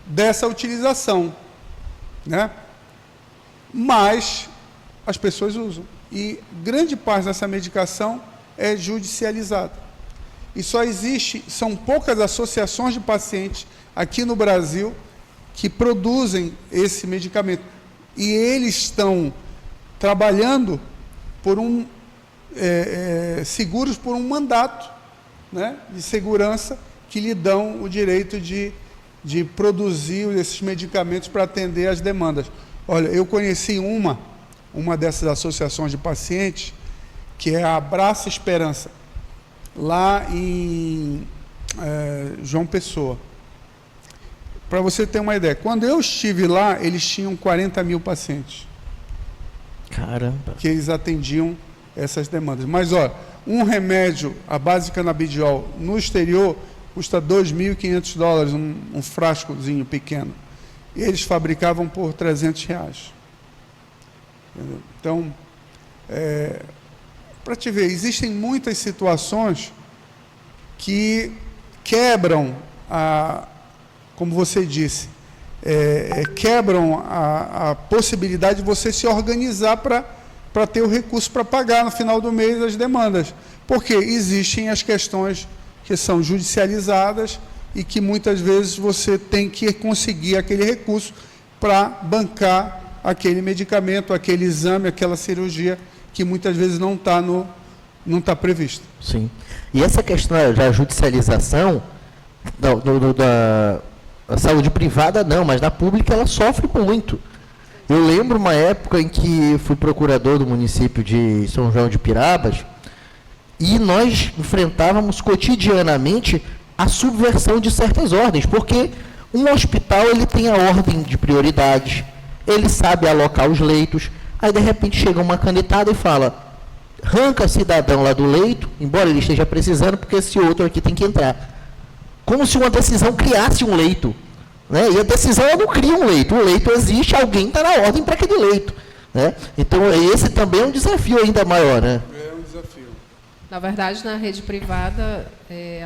dessa utilização, né? Mas as pessoas usam. E grande parte dessa medicação é judicializada. E são poucas associações de pacientes aqui no Brasil que produzem esse medicamento. E eles estão trabalhando seguros por um mandato, né, de segurança que lhe dão o direito de produzir esses medicamentos para atender as demandas. Olha, eu conheci uma dessas associações de pacientes, que é a Abraça Esperança, lá em João Pessoa. Para você ter uma ideia, quando eu estive lá, eles tinham 40 mil pacientes. Caramba! Que eles atendiam essas demandas. Mas, olha, um remédio à base de canabidiol no exterior custa $2.500, um frascozinho pequeno. E eles fabricavam por R$300. Entendeu? Então, para te ver, existem muitas situações que quebram como você disse, quebram a possibilidade de você se organizar para ter o recurso para pagar no final do mês as demandas. Porque existem as questões que são judicializadas e que muitas vezes você tem que conseguir aquele recurso para bancar aquele medicamento, aquele exame, aquela cirurgia que muitas vezes não está prevista. Sim. E essa questão da judicialização da saúde privada não, mas na pública ela sofre muito. Eu lembro uma época em que fui procurador do município de São João de Pirabas e nós enfrentávamos cotidianamente a subversão de certas ordens, porque um hospital ele tem a ordem de prioridades, ele sabe alocar os leitos, aí de repente chega uma canetada e fala, arranca cidadão lá do leito, embora ele esteja precisando, porque esse outro aqui tem que entrar. Como se uma decisão criasse um leito, né? E a decisão não cria um leito, o leito existe, alguém está na ordem para aquele leito, né? Então esse também é um desafio ainda maior, né? É um desafio. Na verdade, na rede privada,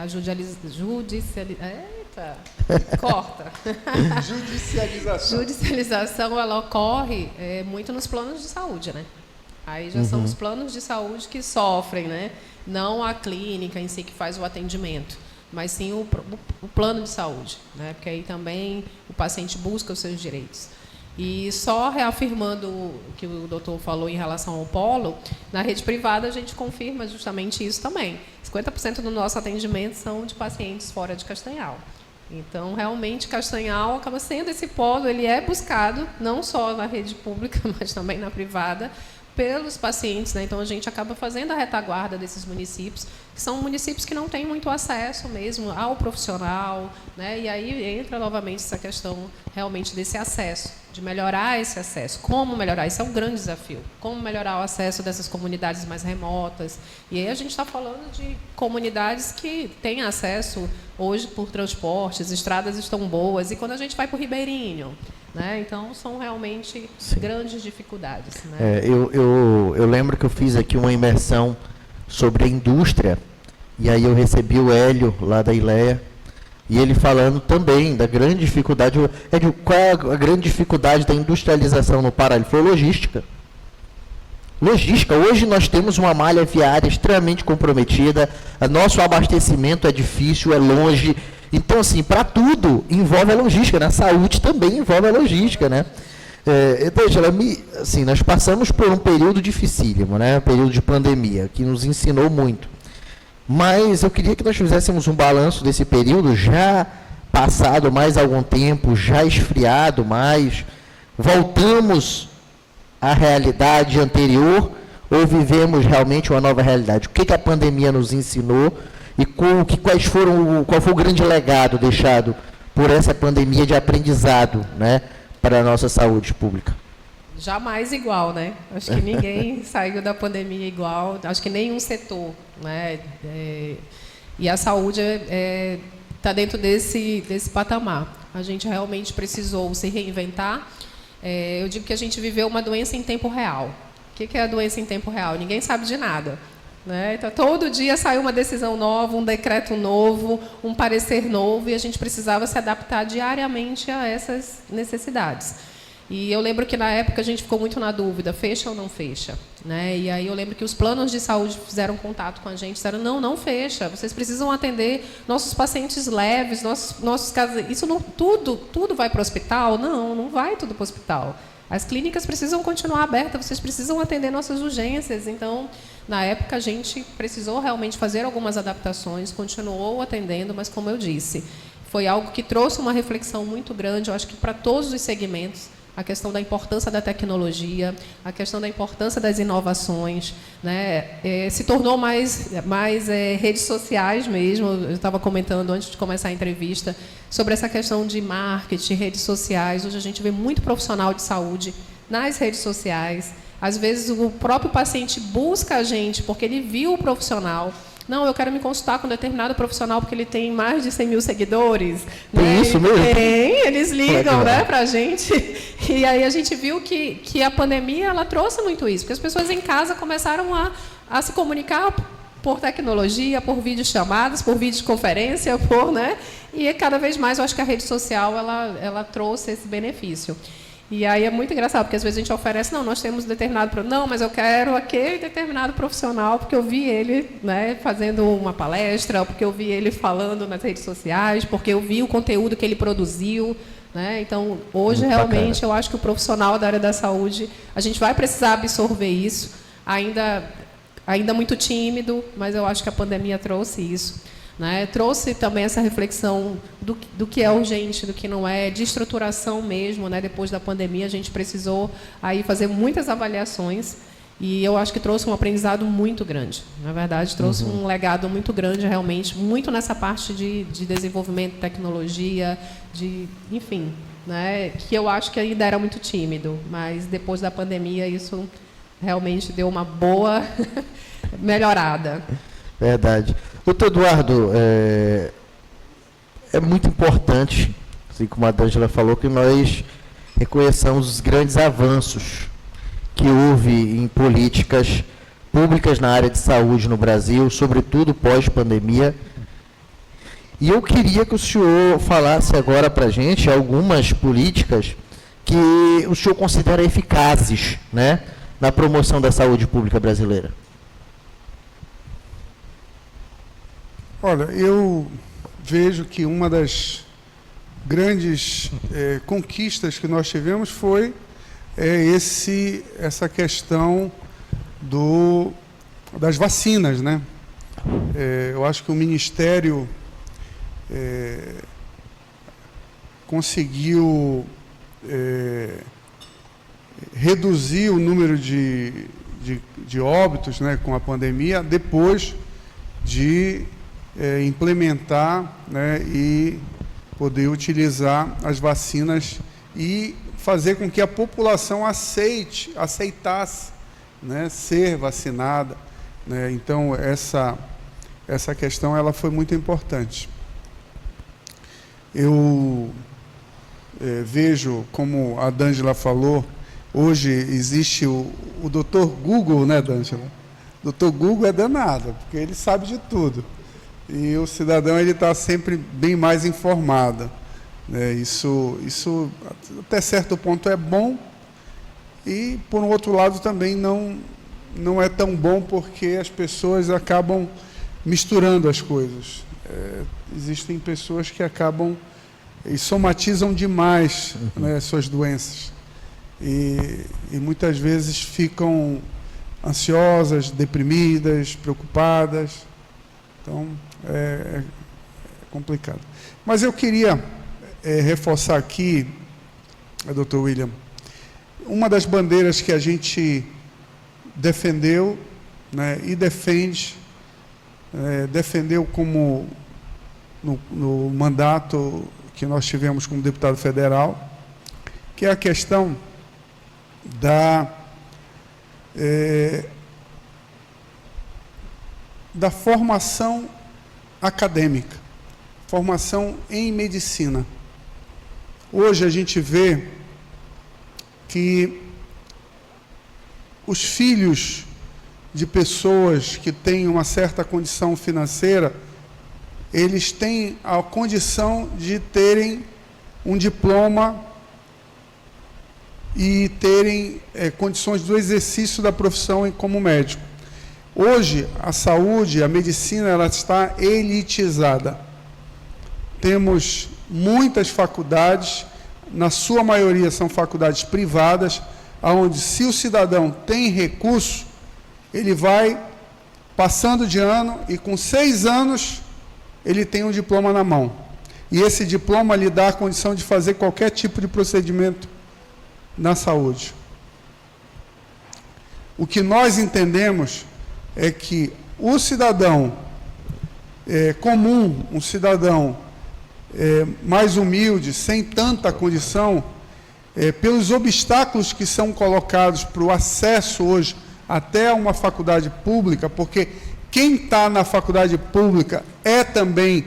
a judicialização ela ocorre muito nos planos de saúde, né? Aí já são os planos de saúde que sofrem, né? Não a clínica em si que faz o atendimento, mas sim o plano de saúde, né? Porque aí também o paciente busca os seus direitos. E só reafirmando o que o doutor falou em relação ao polo, na rede privada a gente confirma justamente isso também. 50% do nosso atendimento são de pacientes fora de Castanhal. Então, realmente, Castanhal acaba sendo esse polo, ele é buscado, não só na rede pública, mas também na privada, pelos pacientes, né? Então a gente acaba fazendo a retaguarda desses municípios, que são municípios que não têm muito acesso mesmo ao profissional, né? E aí entra novamente essa questão realmente desse acesso, de melhorar esse acesso. Como melhorar? Isso é um grande desafio. Como melhorar o acesso dessas comunidades mais remotas? E aí a gente está falando de comunidades que têm acesso hoje por transportes, as estradas estão boas, e quando a gente vai para o Ribeirinho, né? Então, são realmente grandes dificuldades. Né? Eu lembro que eu fiz aqui uma imersão sobre a indústria, e aí eu recebi o Hélio, lá da ILEA, e ele falando também da grande dificuldade. Hélio, qual é a grande dificuldade da industrialização no Pará? Ele falou logística. Logística. Hoje nós temos uma malha viária extremamente comprometida, nosso abastecimento é difícil, é longe. Então, assim, para tudo envolve a logística, na saúde também envolve a logística, né? Assim, nós passamos por um período dificílimo, né? Um período de pandemia, que nos ensinou muito. Mas eu queria que nós fizéssemos um balanço desse período, já passado mais algum tempo, já esfriado mais, voltamos à realidade anterior ou vivemos realmente uma nova realidade? O que a pandemia nos ensinou? E qual foi o grande legado deixado por essa pandemia de aprendizado, né, para a nossa saúde pública? Jamais igual, né? Acho que ninguém saiu da pandemia igual, acho que nenhum setor, né? E a saúde está dentro desse patamar. A gente realmente precisou se reinventar. Eu digo que a gente viveu uma doença em tempo real. O que é a doença em tempo real? Ninguém sabe de nada. Né? Então, todo dia saiu uma decisão nova, um decreto novo, um parecer novo, e a gente precisava se adaptar diariamente a essas necessidades. E eu lembro que, na época, a gente ficou muito na dúvida, fecha ou não fecha? Né? E aí eu lembro que os planos de saúde fizeram contato com a gente, disseram, não fecha, vocês precisam atender nossos pacientes leves, nossos casos, isso não, tudo vai para o hospital? Não vai tudo para o hospital. As clínicas precisam continuar abertas, vocês precisam atender nossas urgências. Então, na época, a gente precisou realmente fazer algumas adaptações, continuou atendendo, mas, como eu disse, foi algo que trouxe uma reflexão muito grande, eu acho que para todos os segmentos, a questão da importância da tecnologia, a questão da importância das inovações, né? Se tornou mais redes sociais mesmo. Eu estava comentando antes de começar a entrevista sobre essa questão de marketing, redes sociais. Hoje a gente vê muito profissional de saúde nas redes sociais. Às vezes o próprio paciente busca a gente porque ele viu o profissional. Não, eu quero me consultar com determinado profissional porque ele tem mais de 100 mil seguidores. Tem, né? Isso mesmo? Tem, eles ligam, né, para a gente. E aí a gente viu que a pandemia ela trouxe muito isso, porque as pessoas em casa começaram a se comunicar por tecnologia, por videochamadas, por videoconferência, né? E cada vez mais eu acho que a rede social ela trouxe esse benefício. E aí é muito engraçado, porque às vezes a gente oferece, nós temos determinado... Não, mas eu quero aquele determinado profissional, porque eu vi ele, né, fazendo uma palestra, porque eu vi ele falando nas redes sociais, porque eu vi o conteúdo que ele produziu. Né? Então, hoje, muito realmente, bacana. Eu acho que o profissional da área da saúde, a gente vai precisar absorver isso, ainda muito tímido, mas eu acho que a pandemia trouxe isso. Né? Trouxe também essa reflexão do que é urgente, do que não é, de estruturação mesmo. Né? Depois da pandemia, a gente precisou aí fazer muitas avaliações e eu acho que trouxe um aprendizado muito grande. Na verdade, trouxe um legado muito grande, realmente, muito nessa parte de desenvolvimento de tecnologia, enfim, né? Que eu acho que ainda era muito tímido, mas depois da pandemia isso realmente deu uma boa melhorada. Verdade. Doutor Eduardo, é muito importante, assim como a D'Angela falou, que nós reconheçamos os grandes avanços que houve em políticas públicas na área de saúde no Brasil, sobretudo pós-pandemia. E eu queria que o senhor falasse agora para a gente algumas políticas que o senhor considera eficazes, né, na promoção da saúde pública brasileira. Olha, eu vejo que uma das grandes conquistas que nós tivemos foi essa questão das vacinas, né? Eu acho que o Ministério conseguiu reduzir o número de de óbitos, né, com a pandemia, depois de implementar, né, e poder utilizar as vacinas e fazer com que a população aceitasse, né, ser vacinada, né? Então, essa questão ela foi muito importante. Eu vejo, como a D'Angela falou, hoje existe o Dr. Google, né, D'Angela? O Dr. Google é danado, porque ele sabe de tudo. E o cidadão está sempre bem mais informado, né? Isso, até certo ponto, é bom, e, por um outro lado, também não é tão bom, porque as pessoas acabam misturando as coisas. Existem pessoas que acabam e somatizam demais, né, suas doenças. E muitas vezes ficam ansiosas, deprimidas, preocupadas. Então, é complicado. Mas eu queria reforçar aqui, Dr. William, uma das bandeiras que a gente defendeu, né, e defendeu como no mandato que nós tivemos como deputado federal, que é a questão da formação acadêmica, formação em medicina. Hoje a gente vê que os filhos de pessoas que têm uma certa condição financeira, eles têm a condição de terem um diploma e terem condições do exercício da profissão como médico. Hoje, a saúde, a medicina, ela está elitizada. Temos muitas faculdades, na sua maioria são faculdades privadas, onde, se o cidadão tem recurso, ele vai passando de ano e, com 6 anos, ele tem um diploma na mão. E esse diploma lhe dá a condição de fazer qualquer tipo de procedimento na saúde. O que nós entendemos é que o cidadão comum, um cidadão mais humilde, sem tanta condição, pelos obstáculos que são colocados para o acesso hoje até uma faculdade pública, porque quem está na faculdade pública é também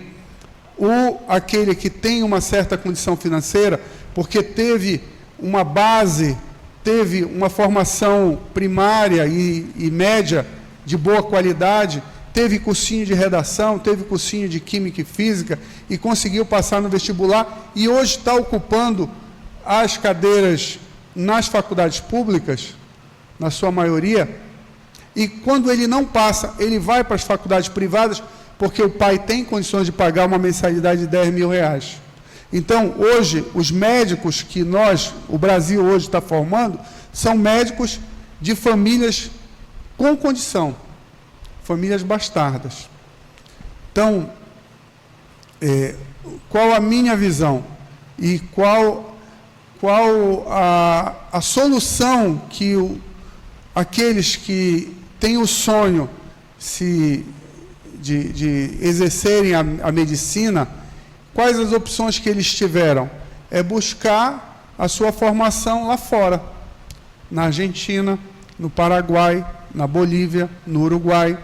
aquele que tem uma certa condição financeira, porque teve uma base, teve uma formação primária e média de boa qualidade, teve cursinho de redação, teve cursinho de química e física e conseguiu passar no vestibular e hoje está ocupando as cadeiras nas faculdades públicas, na sua maioria, e quando ele não passa, ele vai para as faculdades privadas porque o pai tem condições de pagar uma mensalidade de 10 mil reais. Então, hoje, os médicos que o Brasil hoje está formando, são médicos de famílias com condição, famílias bastardas. Então, qual a minha visão e qual a solução que aqueles que têm o sonho de exercerem a medicina, quais as opções que eles tiveram? É buscar a sua formação lá fora, na Argentina, no Paraguai, na Bolívia, no Uruguai.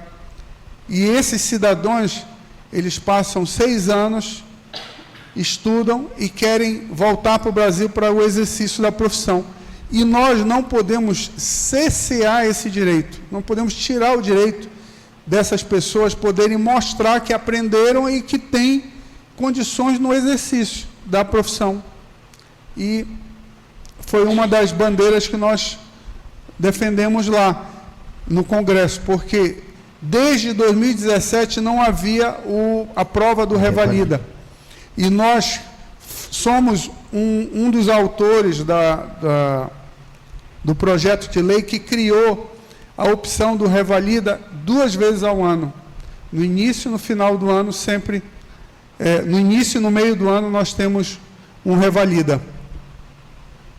E esses cidadãos, eles passam 6 anos, estudam e querem voltar para o Brasil para o exercício da profissão. E nós não podemos cercear esse direito, não podemos tirar o direito dessas pessoas poderem mostrar que aprenderam e que têm condições no exercício da profissão. E foi uma das bandeiras que nós defendemos lá no Congresso, porque desde 2017 não havia a prova do Revalida. E nós somos um dos autores do projeto de lei que criou a opção do Revalida 2 vezes ao ano. No início e no final do ano, sempre. No início e no meio do ano, nós temos um Revalida.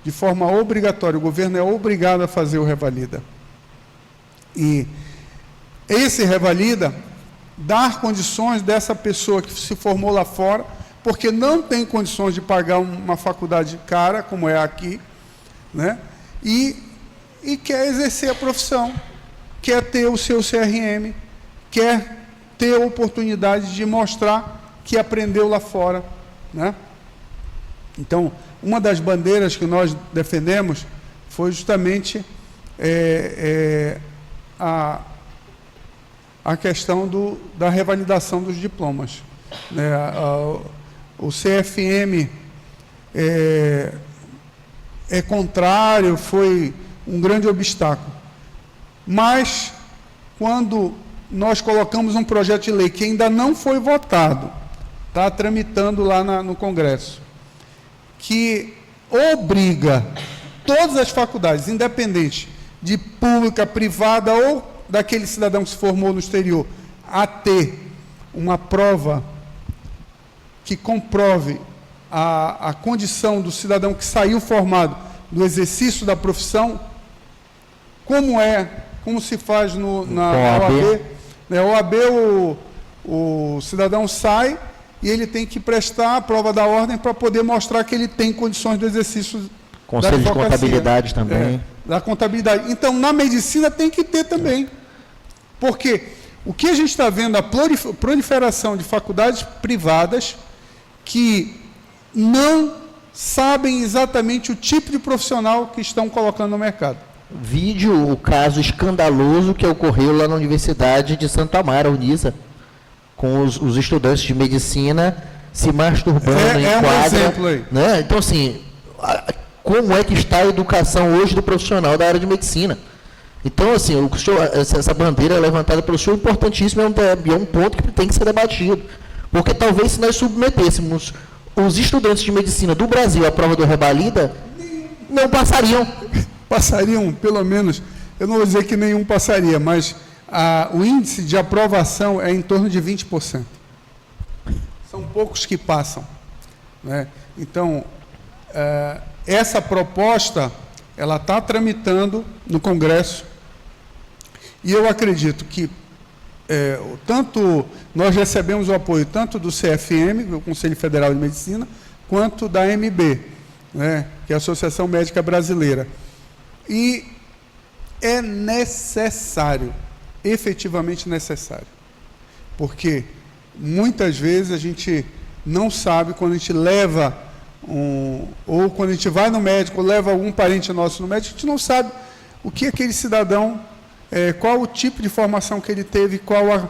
De forma obrigatória. O governo é obrigado a fazer o Revalida. E esse revalida dar condições dessa pessoa que se formou lá fora, porque não tem condições de pagar uma faculdade cara, como é aqui, né? E quer exercer a profissão, quer ter o seu CRM, quer ter a oportunidade de mostrar que aprendeu lá fora, né? Então, uma das bandeiras que nós defendemos foi justamente a questão da revalidação dos diplomas, né? O CFM é contrário, foi um grande obstáculo. Mas, quando nós colocamos um projeto de lei que ainda não foi votado, está tramitando lá no Congresso, que obriga todas as faculdades, independente de pública, privada ou daquele cidadão que se formou no exterior, a ter uma prova que comprove a condição do cidadão que saiu formado do exercício da profissão, como se faz na OAB. Na OAB, o cidadão sai e ele tem que prestar a prova da ordem para poder mostrar que ele tem condições do exercício Conselho da advocacia. De contabilidade também. Da contabilidade. Então, na medicina tem que ter também. Porque o que a gente está vendo, a proliferação de faculdades privadas que não sabem exatamente o tipo de profissional que estão colocando no mercado. O caso escandaloso que ocorreu lá na Universidade de Santa Amaro, Unisa, com os estudantes de medicina se masturbando em quadra. Um exemplo aí. Né? Então, assim, como é que está a educação hoje do profissional da área de medicina? Então, assim, essa bandeira levantada pelo senhor é importantíssima, é um ponto que tem que ser debatido. Porque talvez se nós submetêssemos os estudantes de medicina do Brasil à prova do revalida, não passariam. Passariam, pelo menos, eu não vou dizer que nenhum passaria, mas o índice de aprovação é em torno de 20%. São poucos que passam, né? Então, essa proposta, ela está tramitando no Congresso, e eu acredito que tanto nós recebemos o apoio tanto do CFM, o Conselho Federal de Medicina, quanto da AMB, né, que é a Associação Médica Brasileira. E é necessário, efetivamente necessário, porque muitas vezes a gente não sabe, quando a gente leva ou quando a gente vai no médico, ou leva algum parente nosso no médico, a gente não sabe o que aquele cidadão, qual o tipo de formação que ele teve, qual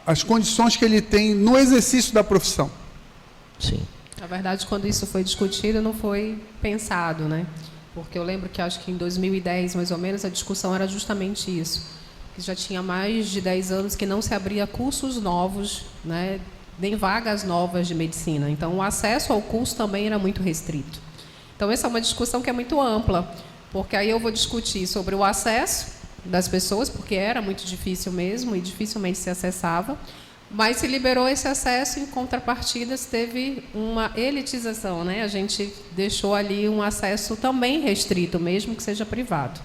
as condições que ele tem no exercício da profissão. Sim. Na verdade, quando isso foi discutido, não foi pensado, né? Porque eu lembro que acho que em 2010, mais ou menos, a discussão era justamente isso. Que já tinha mais de 10 anos que não se abria cursos novos, né? Nem vagas novas de medicina. Então, o acesso ao curso também era muito restrito. Então, essa é uma discussão que é muito ampla, porque aí eu vou discutir sobre o acesso das pessoas, porque era muito difícil mesmo e dificilmente se acessava, mas se liberou esse acesso, em contrapartidas teve uma elitização, né? A gente deixou ali um acesso também restrito, mesmo que seja privado.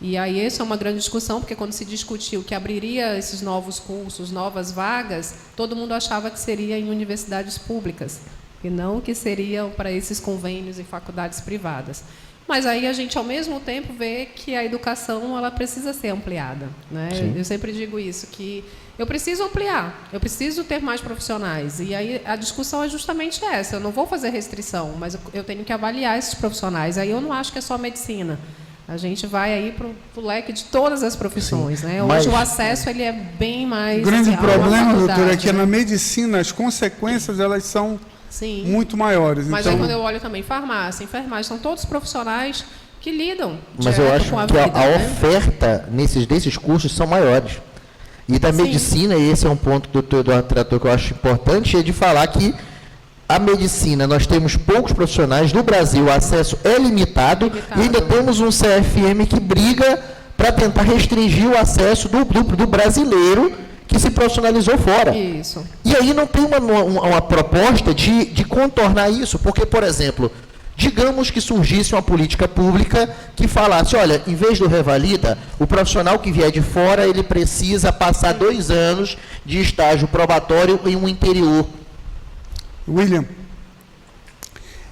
E aí essa é uma grande discussão, porque quando se discutiu que abriria esses novos cursos, novas vagas, todo mundo achava que seria em universidades públicas, e não que seriam para esses convênios e faculdades privadas. Mas aí a gente, ao mesmo tempo, vê que a educação ela precisa ser ampliada, né? Eu sempre digo isso, que eu preciso ampliar, eu preciso ter mais profissionais. E aí a discussão é justamente essa, eu não vou fazer restrição, mas eu tenho que avaliar esses profissionais. Aí eu não acho que é só medicina. A gente vai aí para o leque de todas as profissões, né? Hoje o acesso ele é bem mais... O grande problema, doutora, é que na medicina as consequências elas são muito maiores. Mas então... aí quando eu olho também farmácia, enfermagem, são todos profissionais que lidam Mas eu acho que a oferta desses cursos são maiores. E da medicina, e esse é um ponto do Eduardo tratou que eu acho importante, é de falar que a medicina, nós temos poucos profissionais, no Brasil o acesso é limitado. E ainda temos um CFM que briga para tentar restringir o acesso do brasileiro que se profissionalizou fora. Isso. E aí não tem uma proposta de contornar isso, porque, por exemplo, Digamos que surgisse uma política pública que falasse, olha, em vez do revalida, o profissional que vier de fora, ele precisa passar 2 anos de estágio probatório em um interior. William,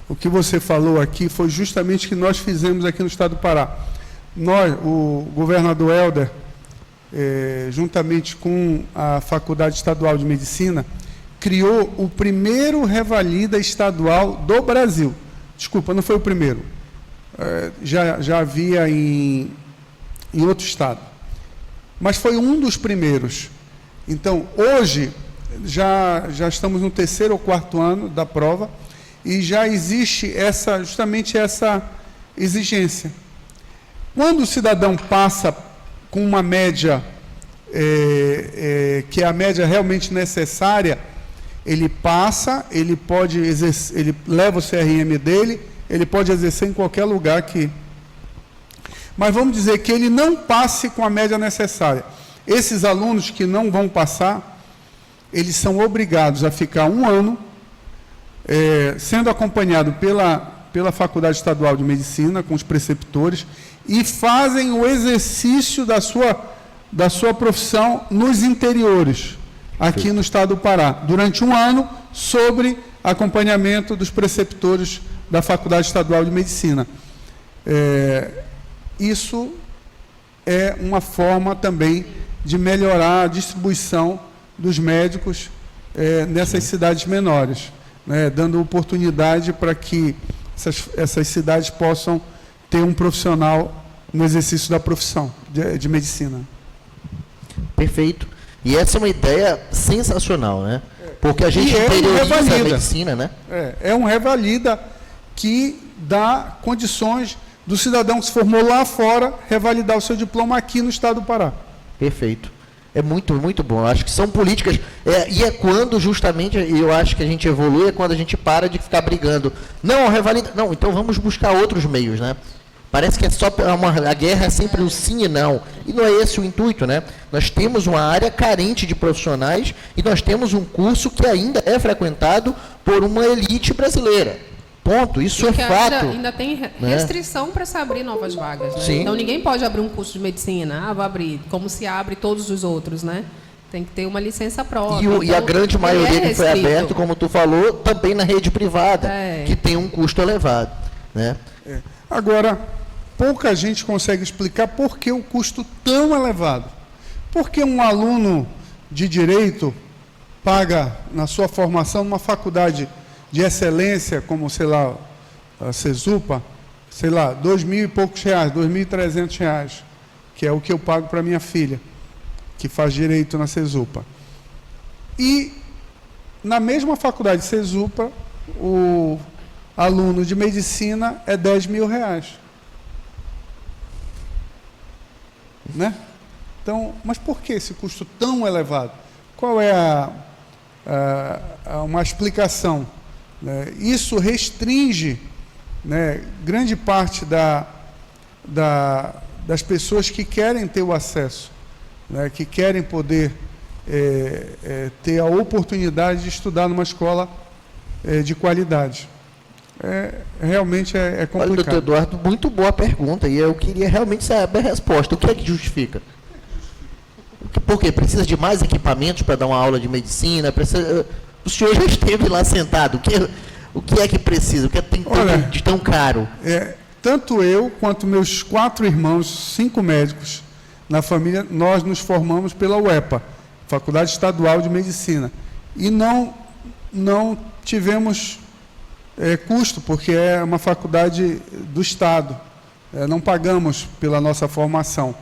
o que você falou aqui foi justamente o que nós fizemos aqui no estado do Pará. Nós, o governador Helder, juntamente com a Faculdade Estadual de Medicina, criou o primeiro revalida estadual do Brasil. Desculpa, não foi o primeiro. Já havia em outro estado. Mas foi um dos primeiros. Então, hoje, já estamos no 3º ou 4º ano da prova e já existe justamente essa exigência. Quando o cidadão passa com uma média, que é a média realmente necessária, ele passa, ele pode exercer, ele leva o CRM dele, ele pode exercer em qualquer lugar aqui. Mas vamos dizer que ele não passe com a média necessária. Esses alunos que não vão passar, eles são obrigados a ficar 1 ano, sendo acompanhado pela Faculdade Estadual de Medicina, com os preceptores, e fazem o exercício da sua profissão nos interiores, aqui no estado do Pará, durante 1 ano, sobre acompanhamento dos preceptores da Faculdade Estadual de Medicina. Isso é uma forma também de melhorar a distribuição dos médicos nessas cidades menores, né, dando oportunidade para que essas cidades possam ter um profissional no exercício da profissão de medicina. Perfeito. E essa é uma ideia sensacional, né? Porque a gente interioriza a medicina, né? É um revalida que dá condições do cidadão que se formou lá fora revalidar o seu diploma aqui no estado do Pará. Perfeito. É muito, muito bom. Eu acho que são políticas... e é quando, justamente, eu acho que a gente evolui, é quando a gente para de ficar brigando. Não, revalida... Não, então vamos buscar outros meios, né? Parece que a guerra é sempre o sim e não. E não é esse o intuito, né? Nós temos uma área carente de profissionais e nós temos um curso que ainda é frequentado por uma elite brasileira. Ponto. Isso é fato. Ainda tem restrição, né, para se abrir novas vagas. Né? Sim. Então ninguém pode abrir um curso de medicina. Vou abrir como se abre todos os outros, né? Tem que ter uma licença própria. E a grande maioria que foi aberto, como tu falou, também na rede privada, que tem um custo elevado, né? Agora, pouca gente consegue explicar por que o custo tão elevado. Por que um aluno de direito paga, na sua formação, numa faculdade de excelência, como, sei lá, a CESUPA, sei lá, R$2.000 e poucos, R$2.300, que é o que eu pago para minha filha, que faz direito na CESUPA. E, na mesma faculdade de CESUPA, o aluno de medicina é R$10.000. Né? Então, mas por que esse custo tão elevado? Qual é uma explicação? Isso restringe, né, grande parte das pessoas que querem ter o acesso, né, que querem poder ter a oportunidade de estudar numa escola de qualidade. Realmente é complicado. Olha, doutor Eduardo, muito boa pergunta, e eu queria realmente saber a resposta. O que é que justifica? Por quê? Precisa de mais equipamentos para dar uma aula de medicina? O senhor já esteve lá sentado. O que é que precisa? O que tem de tão caro? Tanto eu quanto meus 4 irmãos, 5 médicos na família, nós nos formamos pela UEPA, Faculdade Estadual de Medicina. E não tivemos custo, porque é uma faculdade do Estado. Não pagamos pela nossa formação.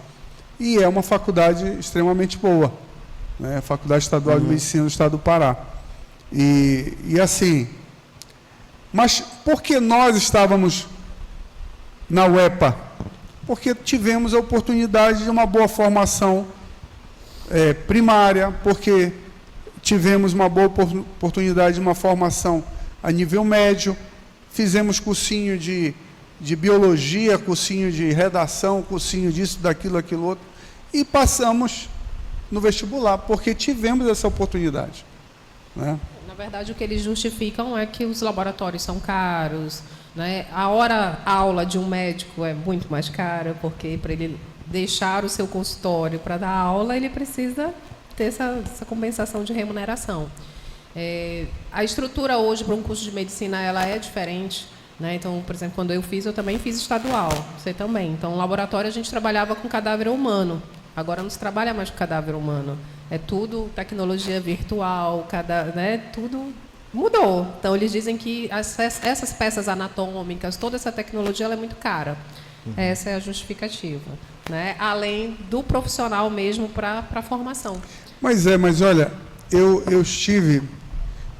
E é uma faculdade extremamente boa, né? Faculdade Estadual de Medicina do Estado do Pará. E assim, mas por que nós estávamos na UEPA? Porque tivemos a oportunidade de uma boa formação primária, porque tivemos uma boa oportunidade de uma formação a nível médio, fizemos cursinho de biologia, cursinho de redação, cursinho disso, daquilo, aquilo outro, e passamos no vestibular, porque tivemos essa oportunidade, né? Na verdade, o que eles justificam é que os laboratórios são caros, né? A aula de um médico é muito mais cara, porque para ele deixar o seu consultório para dar aula, ele precisa ter essa compensação de remuneração. A estrutura hoje para um curso de medicina ela é diferente, né? Então, por exemplo, quando eu também fiz estadual, você também. Então, no laboratório a gente trabalhava com cadáver humano. Agora não se trabalha mais com cadáver humano. É tudo tecnologia virtual, né? Tudo mudou. Então, eles dizem que essas peças anatômicas, toda essa tecnologia ela é muito cara. Essa é a justificativa, né? Além do profissional mesmo para a formação. Mas olha, eu estive,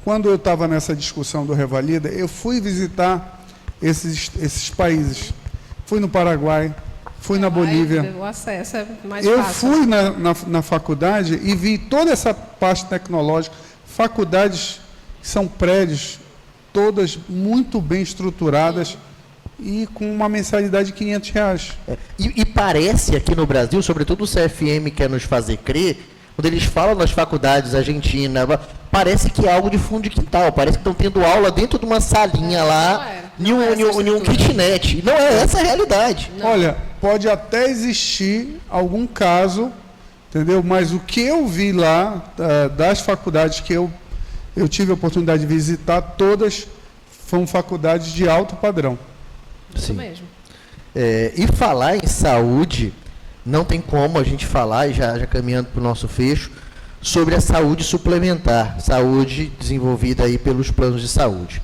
quando eu estava nessa discussão do Revalida, eu fui visitar esses países. Fui no Paraguai, fui na Bolívia. O acesso é mais eu fácil. fui na faculdade e vi toda essa parte tecnológica, faculdades que são prédios, todas muito bem estruturadas e com uma mensalidade de R$500. E parece aqui no Brasil, sobretudo o CFM quer nos fazer crer, quando eles falam nas faculdades argentinas, parece que é algo de fundo de quintal, parece que estão tendo aula dentro de uma salinha lá, em um kitnet. Não é essa a realidade. Não. Olha, pode até existir algum caso, entendeu? Mas o que eu vi lá, das faculdades que eu tive a oportunidade de visitar, todas foram faculdades de alto padrão. Isso mesmo. E falar em saúde, não tem como a gente falar, já caminhando para o nosso fecho, sobre a saúde suplementar, saúde desenvolvida aí pelos planos de saúde.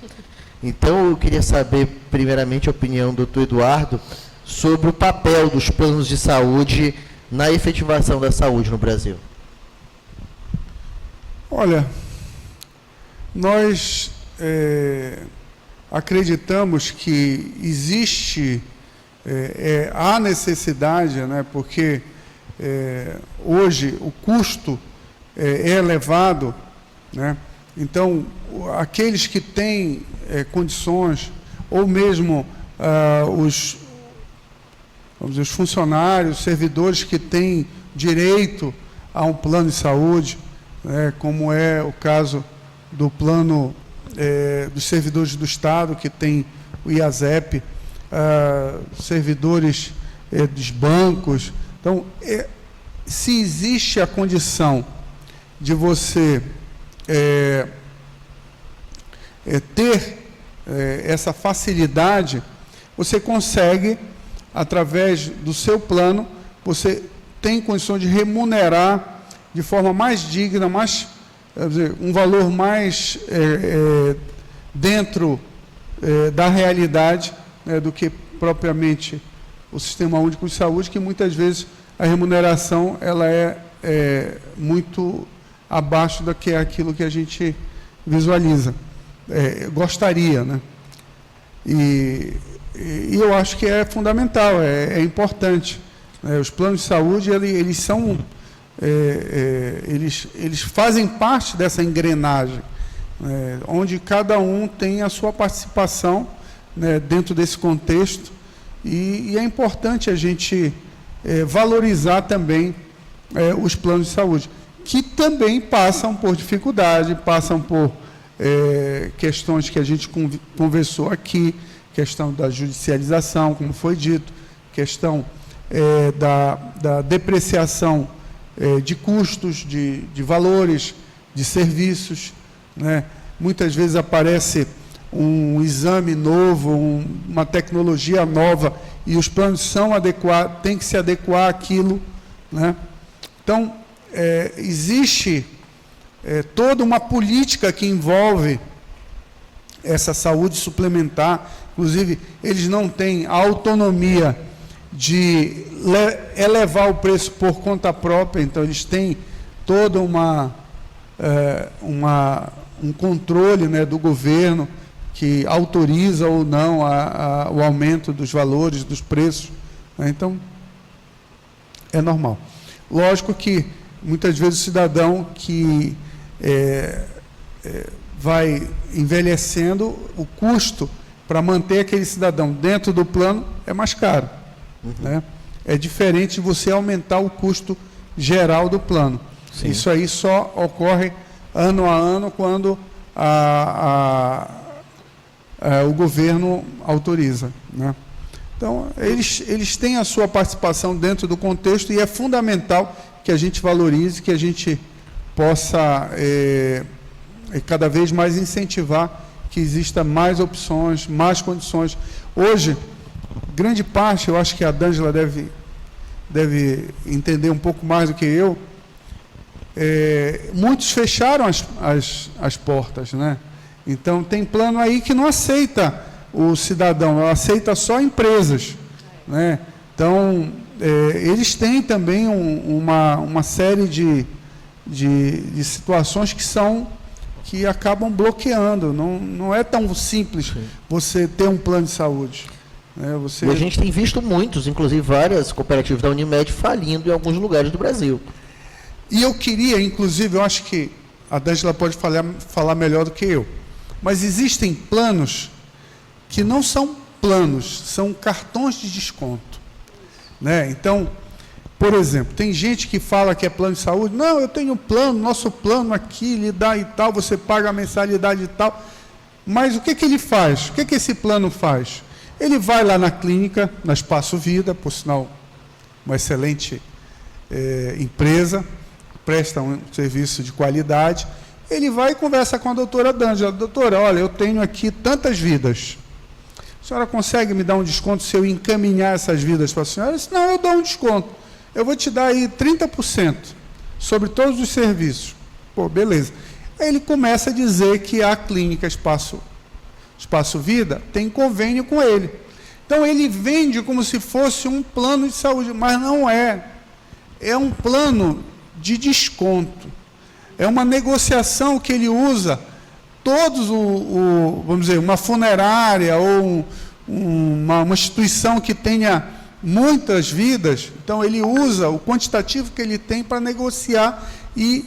Então, eu queria saber, primeiramente, a opinião do Dr. Eduardo sobre o papel dos planos de saúde na efetivação da saúde no Brasil. Olha, nós acreditamos que existe a necessidade, né, porque hoje o custo é elevado, né? Então, aqueles que têm condições, ou mesmo os funcionários, servidores que têm direito a um plano de saúde, né, como é o caso do plano dos servidores do Estado, que tem o IASEP, servidores dos bancos. Então, se existe a condição de você ter essa facilidade, você consegue, através do seu plano, você tem condições de remunerar de forma mais digna, um valor mais dentro da realidade, do que propriamente o Sistema Único de Saúde, que muitas vezes a remuneração ela é muito abaixo do que é aquilo que a gente visualiza. Gostaria, né? E eu acho que é fundamental, é importante. Os planos de saúde, eles são... eles fazem parte dessa engrenagem, onde cada um tem a sua participação, né, dentro desse contexto, e é importante a gente valorizar também os planos de saúde, que também passam por dificuldade, passam por questões que a gente conversou aqui, questão da judicialização, como foi dito, questão da depreciação de custos, de valores, de serviços, né? Muitas vezes aparece um exame novo, uma tecnologia nova, e os planos são adequados, tem que se adequar àquilo, né? Então, existe toda uma política que envolve essa saúde suplementar. Inclusive, eles não têm a autonomia de elevar o preço por conta própria, então eles têm todo um controle, né, do governo, que autoriza ou não o aumento dos valores, dos preços, né? Então, é normal. Lógico que, muitas vezes, o cidadão que vai envelhecendo, o custo para manter aquele cidadão dentro do plano é mais caro. Né? É diferente de você aumentar o custo geral do plano. Sim. Isso aí só ocorre ano a ano, quando o governo autoriza, né? Então, eles têm a sua participação dentro do contexto e é fundamental que a gente valorize, que a gente possa cada vez mais incentivar que exista mais opções, mais condições. Hoje, grande parte, eu acho que a D'Angela deve entender um pouco mais do que eu, muitos fecharam as portas, né? Então, tem plano aí que não aceita o cidadão, aceita só empresas, né? Então, eles têm também uma série de situações que acabam bloqueando. Não é tão simples você ter um plano de saúde. E a gente tem visto muitos, inclusive várias cooperativas da Unimed falindo em alguns lugares do Brasil. E eu queria, inclusive, eu acho que a D'Angela pode falar melhor do que eu, mas existem planos que não são planos, são cartões de desconto, né? Então, por exemplo, tem gente que fala que é plano de saúde. Não, eu tenho um plano, nosso plano aqui lhe dá e tal, você paga a mensalidade e tal. Mas o que ele faz? O que esse plano faz? Ele vai lá na clínica, na Espaço Vida, por sinal, uma excelente empresa, presta um serviço de qualidade. Ele vai e conversa com a doutora D'Angela. Doutora, olha, eu tenho aqui tantas vidas. A senhora consegue me dar um desconto se eu encaminhar essas vidas para a senhora? Eu disse, não, eu dou um desconto. Eu vou te dar aí 30% sobre todos os serviços. Pô, beleza. Aí ele começa a dizer que a clínica Espaço Vida tem convênio com ele. Então, ele vende como se fosse um plano de saúde, mas não é. É um plano de desconto. É uma negociação que ele usa todos, vamos dizer, uma funerária ou uma instituição que tenha muitas vidas, então ele usa o quantitativo que ele tem para negociar e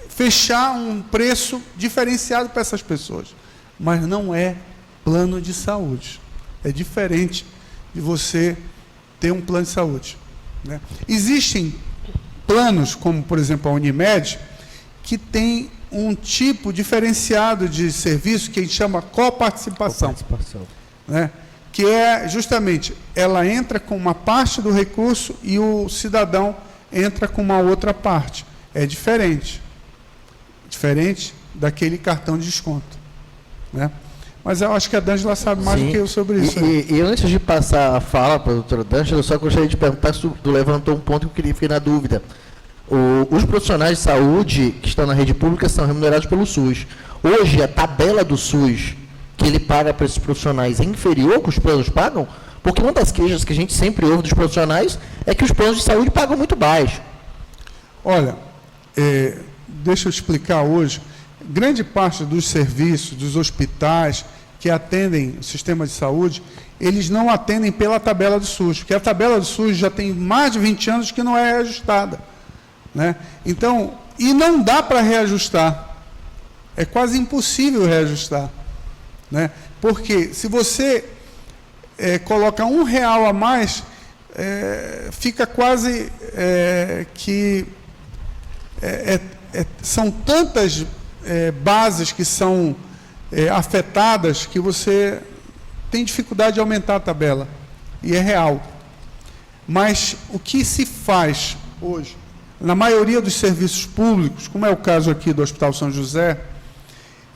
fechar um preço diferenciado para essas pessoas. Mas não é plano de saúde. É diferente de você ter um plano de saúde, né? Existem planos, como por exemplo a Unimed, que tem um tipo diferenciado de serviço que a gente chama coparticipação, né? Que é justamente, ela entra com uma parte do recurso e o cidadão entra com uma outra parte. É diferente daquele cartão de desconto, né? Mas eu acho que a D'Angela sabe mais do que eu sobre isso. E antes de passar a fala para a doutora D'Angela, eu só gostaria de perguntar se tu levantou um ponto que eu fiquei na dúvida. Os profissionais de saúde que estão na rede pública são remunerados pelo SUS. Hoje, a tabela do SUS que ele paga para esses profissionais é inferior ao que os planos pagam? Porque uma das queixas que a gente sempre ouve dos profissionais é que os planos de saúde pagam muito baixo. Olha, deixa eu explicar hoje. Grande parte dos serviços, dos hospitais que atendem o sistema de saúde, eles não atendem pela tabela do SUS, porque a tabela do SUS já tem mais de 20 anos que não é reajustada, né? Então, e não dá para reajustar. É quase impossível reajustar, né? Porque se você coloca R$1 a mais, fica quase que são tantas bases que são afetadas que você tem dificuldade de aumentar a tabela, e é real. Mas o que se faz hoje, na maioria dos serviços públicos, como é o caso aqui do Hospital São José,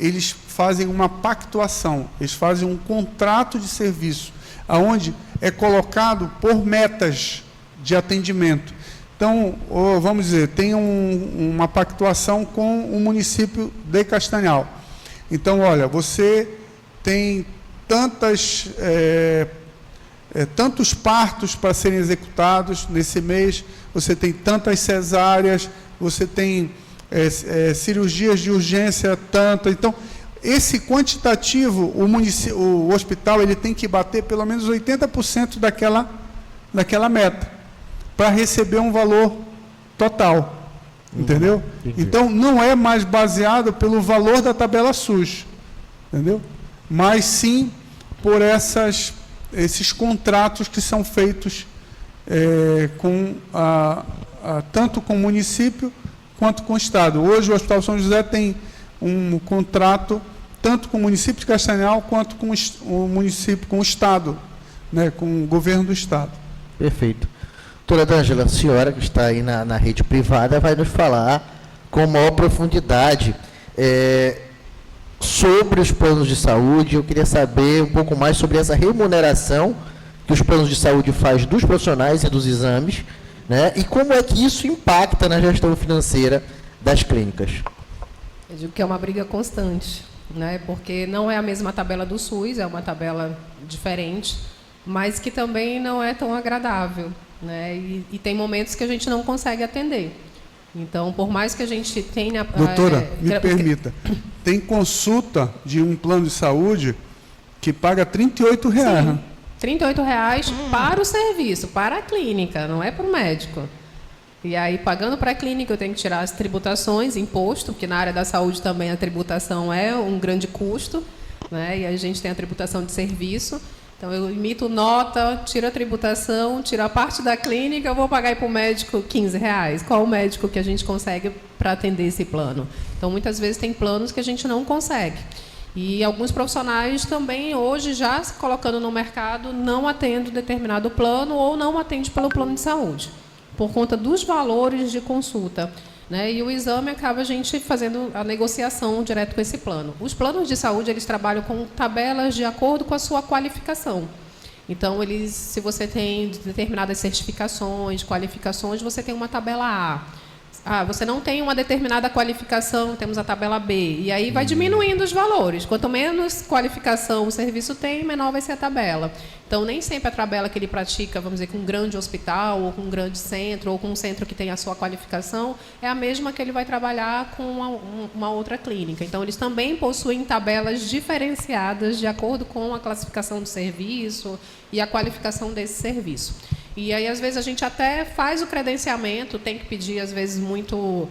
eles fazem uma pactuação, eles fazem um contrato de serviço, onde é colocado por metas de atendimento. Então, vamos dizer, tem uma pactuação com o município de Castanhal. Então, olha, você tem tantos partos para serem executados nesse mês, você tem tantas cesáreas, você tem cirurgias de urgência, tanto. Então, esse quantitativo, o hospital ele tem que bater pelo menos 80% daquela meta, para receber um valor total, entendeu? Entendi. Então, não é mais baseado pelo valor da tabela SUS, entendeu? Mas sim por esses contratos que são feitos tanto com o município quanto com o Estado. Hoje, o Hospital São José tem um contrato tanto com o município de Castanhal quanto com o município, com o Estado, né, com o governo do Estado. Perfeito. Doutora D'Angela, a senhora que está aí na rede privada vai nos falar com maior profundidade sobre os planos de saúde. Eu queria saber um pouco mais sobre essa remuneração que os planos de saúde fazem dos profissionais e dos exames, né? E como é que isso impacta na gestão financeira das clínicas. Eu digo que é uma briga constante, né? Porque não é a mesma tabela do SUS, é uma tabela diferente, mas que também não é tão agradável, né? E tem momentos que a gente não consegue atender. Então, por mais que a gente tenha... Doutora, me permita, tem consulta de um plano de saúde que paga R$ 38. Sim, R$ 38 para o serviço, para a clínica, não é para o médico. E aí, pagando para a clínica, eu tenho que tirar as tributações, imposto, porque na área da saúde também a tributação é um grande custo, né? E a gente tem a tributação de serviço. Então, eu emito nota, tiro a tributação, tiro a parte da clínica, eu vou pagar para o médico R$ 15. Qual o médico que a gente consegue para atender esse plano? Então, muitas vezes tem planos que a gente não consegue. E alguns profissionais também, hoje, já se colocando no mercado, não atendem determinado plano ou não atende pelo plano de saúde, por conta dos valores de consulta, né? E o exame acaba a gente fazendo a negociação direto com esse plano. Os planos de saúde, eles trabalham com tabelas de acordo com a sua qualificação. Então, se você tem determinadas certificações, qualificações, você tem uma tabela A. Você não tem uma determinada qualificação, temos a tabela B. E aí vai diminuindo os valores. Quanto menos qualificação o serviço tem, menor vai ser a tabela. Então, nem sempre a tabela que ele pratica, vamos dizer, com um grande hospital, ou com um grande centro, ou com um centro que tem a sua qualificação, é a mesma que ele vai trabalhar com uma outra clínica. Então, eles também possuem tabelas diferenciadas de acordo com a classificação do serviço e a qualificação desse serviço. E aí, às vezes, a gente até faz o credenciamento, tem que pedir, às vezes, muito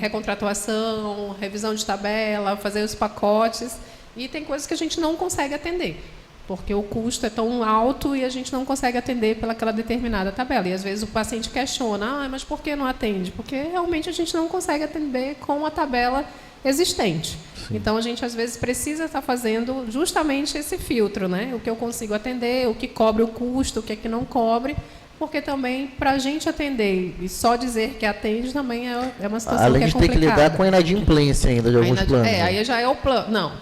recontratuação, revisão de tabela, fazer os pacotes, e tem coisas que a gente não consegue atender, porque o custo é tão alto e a gente não consegue atender pelaquela determinada tabela. E, às vezes, o paciente questiona, mas por que não atende? Porque, realmente, a gente não consegue atender com a tabela existente. Sim. Então, a gente, às vezes, precisa estar fazendo justamente esse filtro, né? O que eu consigo atender, o que cobre o custo, o que é que não cobre, porque também, para a gente atender e só dizer que atende, também é uma situação além que é complicada. Além de ter que lidar com a inadimplência ainda de alguns planos. Aí já é o plano. Não.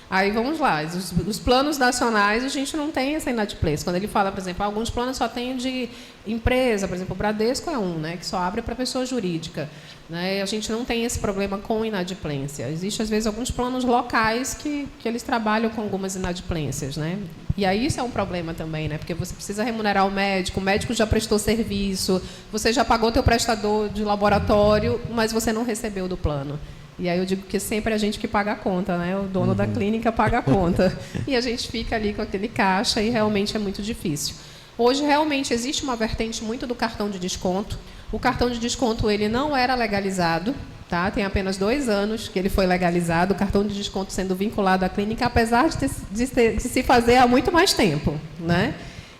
Aí vamos lá, os planos nacionais a gente não tem essa inadimplência. Quando ele fala, por exemplo, alguns planos só tem de empresa, por exemplo, o Bradesco é um, né, que só abre para pessoa jurídica, né, a gente não tem esse problema com inadimplência. Existem, às vezes, alguns planos locais que eles trabalham com algumas inadimplências, né? E aí isso é um problema também, né? Porque você precisa remunerar o médico já prestou serviço, você já pagou teu prestador de laboratório, mas você não recebeu do plano. E aí eu digo que sempre é a gente que paga a conta, né? O dono da clínica paga a conta. E a gente fica ali com aquele caixa e realmente é muito difícil. Hoje, realmente, existe uma vertente muito do cartão de desconto. O cartão de desconto, ele não era legalizado, tá? Tem apenas 2 anos que ele foi legalizado, o cartão de desconto sendo vinculado à clínica, apesar de se fazer há muito mais tempo, né?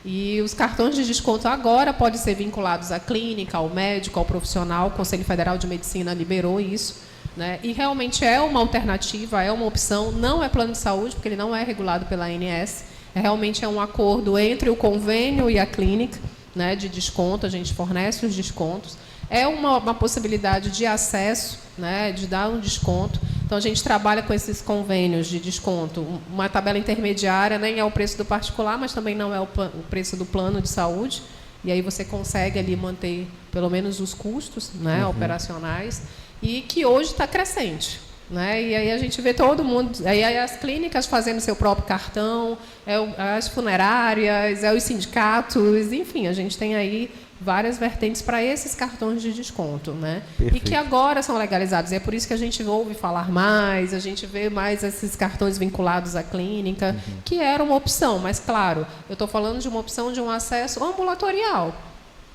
E os cartões de desconto agora podem ser vinculados à clínica, ao médico, ao profissional. O Conselho Federal de Medicina liberou isso, né? E realmente é uma alternativa, é uma opção, não é plano de saúde, porque ele não é regulado pela ANS, realmente é um acordo entre o convênio e a clínica, né, de desconto, a gente fornece os descontos, é uma possibilidade de acesso, né, de dar um desconto. Então, a gente trabalha com esses convênios de desconto, uma tabela intermediária, nem é o preço do particular, mas também não é o preço do plano de saúde, e aí você consegue ali manter pelo menos os custos, né, operacionais, e que hoje está crescente, né? E aí a gente vê todo mundo, aí as clínicas fazendo seu próprio cartão, as funerárias, os sindicatos, enfim, a gente tem aí várias vertentes para esses cartões de desconto, né? Perfeito. E que agora são legalizados. E é por isso que a gente ouve falar mais, a gente vê mais esses cartões vinculados à clínica, que era uma opção, mas, claro, eu estou falando de uma opção de um acesso ambulatorial,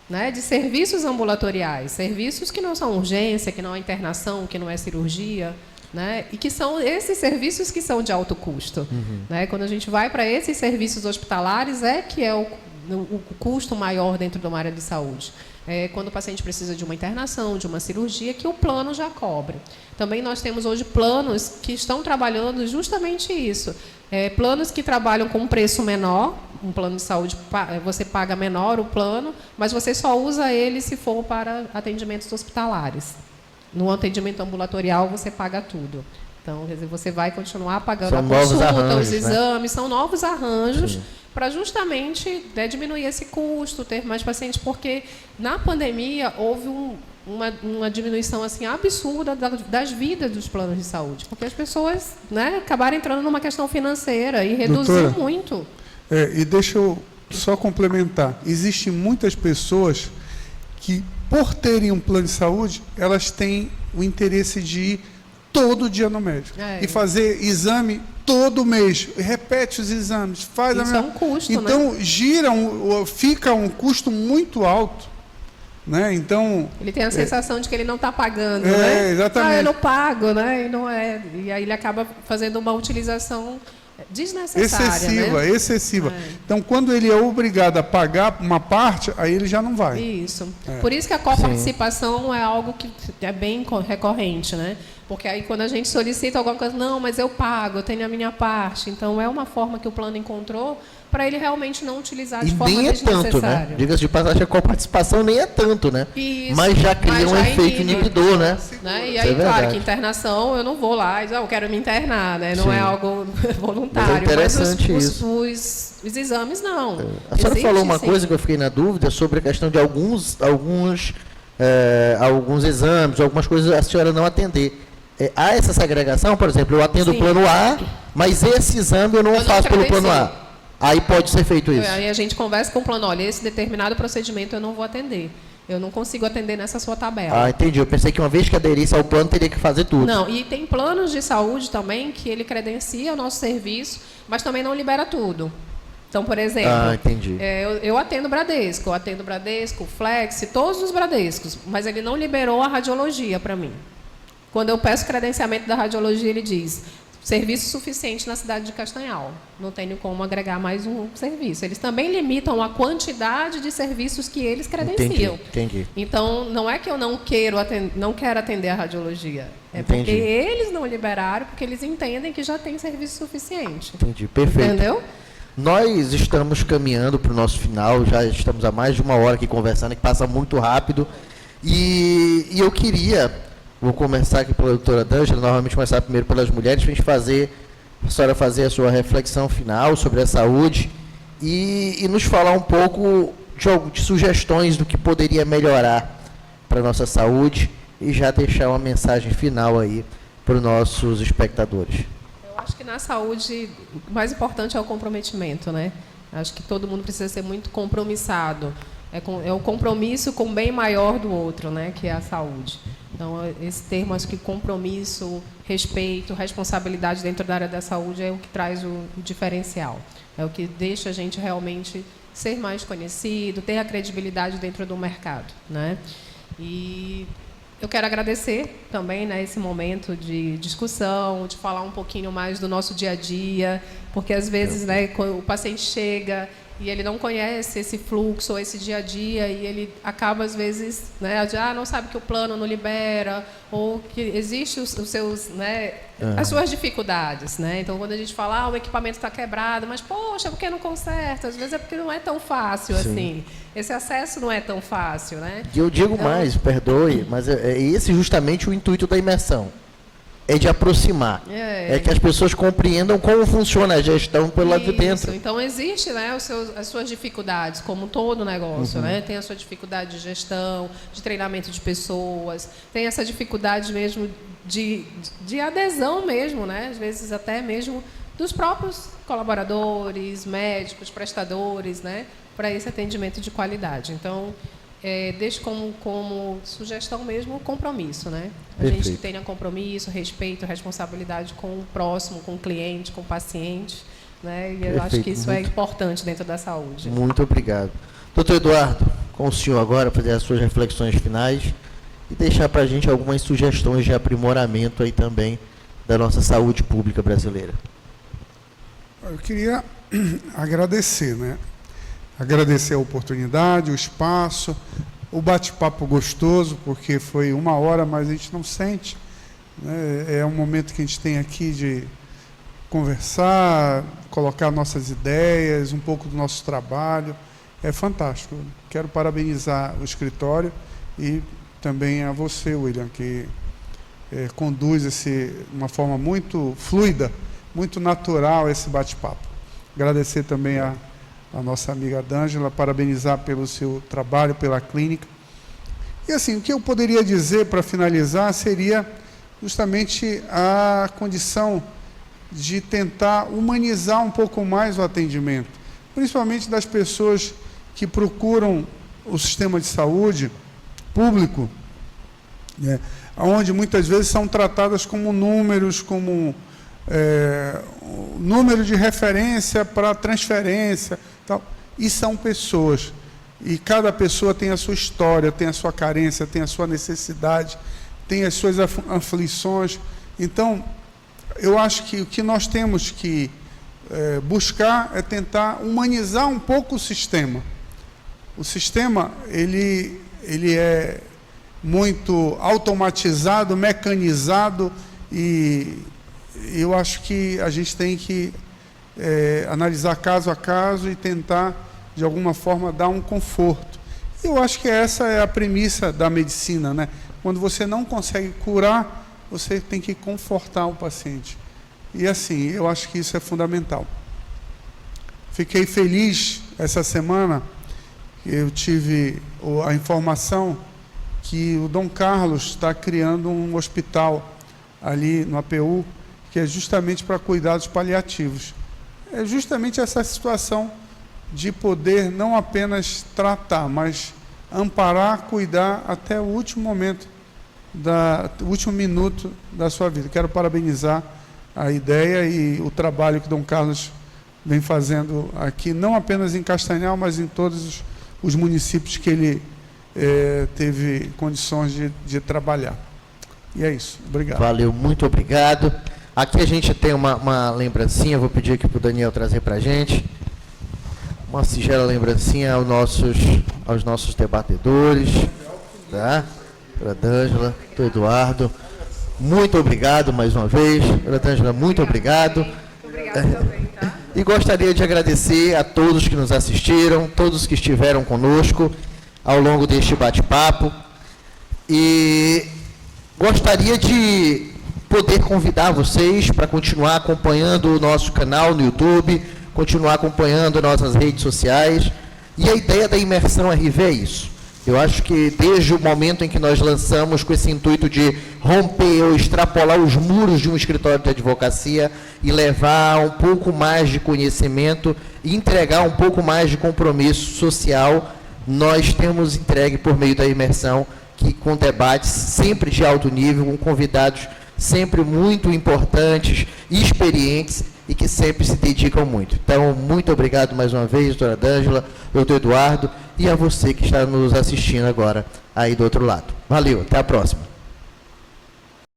né, de serviços ambulatoriais, serviços que não são urgência, que não é internação, que não é cirurgia, né, e que são esses serviços que são de alto custo. Né, quando a gente vai para esses serviços hospitalares, que é o custo maior dentro de uma área de saúde. quando o paciente precisa de uma internação, de uma cirurgia, que o plano já cobre. Também nós temos hoje planos que estão trabalhando justamente isso. Planos que trabalham com um preço menor, um plano de saúde, você paga menor o plano, mas você só usa ele se for para atendimentos hospitalares. No atendimento ambulatorial, você paga tudo. Então, quer dizer, você vai continuar pagando a consulta, os exames, são novos arranjos para justamente diminuir esse custo, ter mais pacientes, porque na pandemia houve uma diminuição assim, absurda das vidas dos planos de saúde, porque as pessoas, né, acabaram entrando numa questão financeira e reduziu muito. E deixa eu só complementar. Existem muitas pessoas que, por terem um plano de saúde, elas têm o interesse de ir todo dia no médico e fazer exame todo mês, repete os exames, faz isso é um custo, então né? Fica um custo muito alto, né? Então ele tem a sensação de que ele não está pagando, né? Exatamente. Eu não pago, né? E aí ele acaba fazendo uma utilização desnecessária, excessiva. Então, quando ele é obrigado a pagar uma parte, aí ele já não vai. Isso. Por isso que a coparticipação é algo que é bem recorrente, né? Porque aí quando a gente solicita alguma coisa, não, mas eu pago, eu tenho a minha parte. Então, é uma forma que o plano encontrou para ele realmente não utilizar de forma desnecessária. Tanto, né? Diga-se de passagem, a coparticipação nem é tanto, né? Isso, mas já cria um efeito inibidor, né? E aí, claro, que internação, eu não vou lá e dizer, eu quero me internar, né? Não é algo voluntário. Mas é interessante isso. Os exames, não. A senhora falou uma coisa que eu fiquei na dúvida sobre a questão de alguns exames, algumas coisas a senhora não atender. Há essa segregação, por exemplo, eu atendo o plano A, mas esse exame eu não faço pelo plano A. Aí pode ser feito isso. Aí a gente conversa com o plano, olha, esse determinado procedimento eu não vou atender. Eu não consigo atender nessa sua tabela. Entendi. Eu pensei que uma vez que aderisse ao plano, teria que fazer tudo. Não, e tem planos de saúde também que ele credencia o nosso serviço, mas também não libera tudo. Então, por exemplo, entendi. Eu atendo Bradesco, Flex, todos os Bradescos, mas ele não liberou a radiologia para mim. Quando eu peço credenciamento da radiologia, ele diz, serviço suficiente na cidade de Castanhal. Não tenho como agregar mais um serviço. Eles também limitam a quantidade de serviços que eles credenciam. Entendi. Então, não é que eu não quero atender a radiologia. Porque eles não liberaram, porque eles entendem que já tem serviço suficiente. Entendi, perfeito. Entendeu? Nós estamos caminhando para o nosso final, já estamos há mais de uma hora aqui conversando, que passa muito rápido. E eu queria... Vou começar aqui pela doutora D'Angela, novamente começar primeiro pelas mulheres, para a senhora fazer a sua reflexão final sobre a saúde e nos falar um pouco de sugestões do que poderia melhorar para a nossa saúde e já deixar uma mensagem final aí para os nossos espectadores. Eu acho que na saúde o mais importante é o comprometimento, né? Acho que todo mundo precisa ser muito compromissado. É o compromisso com o bem maior do outro, né? Que é a saúde. Então, esse termo, acho que compromisso, respeito, responsabilidade dentro da área da saúde é o que traz o diferencial. É o que deixa a gente realmente ser mais conhecido, ter a credibilidade dentro do mercado, né? E eu quero agradecer também, né, esse momento de discussão, de falar um pouquinho mais do nosso dia a dia, porque às vezes, né, quando o paciente chega e ele não conhece esse fluxo ou esse dia a dia e ele acaba às vezes, né, não sabe que o plano não libera ou que existe os seus, né, as suas dificuldades, né? Então quando a gente fala, o equipamento está quebrado, mas poxa, por que não conserta? Às vezes é porque não é tão fácil assim. Esse acesso não é tão fácil, né? E eu digo mais, perdoe, mas é esse justamente o intuito da imersão. É de aproximar. É que as pessoas compreendam como funciona a gestão pelo lado de dentro. Então, existe, né, as suas dificuldades, como todo negócio. Né? Tem a sua dificuldade de gestão, de treinamento de pessoas, tem essa dificuldade mesmo de adesão mesmo, né? Às vezes até mesmo dos próprios colaboradores, médicos, prestadores, né, para esse atendimento de qualidade. Então, deixo como sugestão mesmo o compromisso, né? A gente que tenha compromisso, respeito, responsabilidade com o próximo, com o cliente, com o paciente, né? E eu acho que isso é importante dentro da saúde. Muito obrigado. Doutor Eduardo, com o senhor agora, fazer as suas reflexões finais e deixar para a gente algumas sugestões de aprimoramento aí também da nossa saúde pública brasileira. Eu queria agradecer, né? Agradecer a oportunidade, o espaço, o bate-papo gostoso, porque foi 1 hora, mas a gente não sente, né? É um momento que a gente tem aqui de conversar, colocar nossas ideias, um pouco do nosso trabalho. É fantástico. Quero parabenizar o escritório e também a você, William, que conduz de uma forma muito fluida, muito natural esse bate-papo. Agradecer também a nossa amiga D'Angela, parabenizar pelo seu trabalho, pela clínica. E assim, o que eu poderia dizer para finalizar seria justamente a condição de tentar humanizar um pouco mais o atendimento, principalmente das pessoas que procuram o sistema de saúde público, né, onde muitas vezes são tratadas como números, como número de referência para transferência, tal. E são pessoas. E cada pessoa tem a sua história, tem a sua carência, tem a sua necessidade, tem as suas aflições. Então, eu acho que o que nós temos que buscar é tentar humanizar um pouco o sistema. O sistema, ele é muito automatizado, mecanizado, e eu acho que a gente tem que analisar caso a caso e tentar, de alguma forma, dar um conforto. Eu acho que essa é a premissa da medicina, né? Quando você não consegue curar, você tem que confortar o paciente. E assim, eu acho que isso é fundamental. Fiquei feliz essa semana, eu tive a informação que o Dom Carlos está criando um hospital ali no APU, que é justamente para cuidados paliativos. É justamente essa situação de poder não apenas tratar, mas amparar, cuidar até o último momento, o último minuto da sua vida. Quero parabenizar a ideia e o trabalho que Dom Carlos vem fazendo aqui, não apenas em Castanhal, mas em todos os municípios que ele teve condições de trabalhar. E é isso. Obrigado. Valeu, muito obrigado. Aqui a gente tem uma lembrancinha, vou pedir aqui para o Daniel trazer para a gente. Uma singela lembrancinha aos nossos debatedores, tá? Para a D'Angela, para o Eduardo. Muito obrigado mais uma vez. Para a D'Angela, muito obrigado. Obrigado também, tá? E gostaria de agradecer a todos que nos assistiram, todos que estiveram conosco ao longo deste bate-papo. E gostaria de poder convidar vocês para continuar acompanhando o nosso canal no YouTube, continuar acompanhando nossas redes sociais. E a ideia da Imersão RV é isso. Eu acho que desde o momento em que nós lançamos com esse intuito de romper ou extrapolar os muros de um escritório de advocacia e levar um pouco mais de conhecimento e entregar um pouco mais de compromisso social, nós temos entregue por meio da Imersão, que com debates sempre de alto nível, com convidados sempre muito importantes e experientes e que sempre se dedicam muito. Então, muito obrigado mais uma vez, doutora D'Angela, doutor Eduardo, e a você que está nos assistindo agora aí do outro lado. Valeu, até a próxima.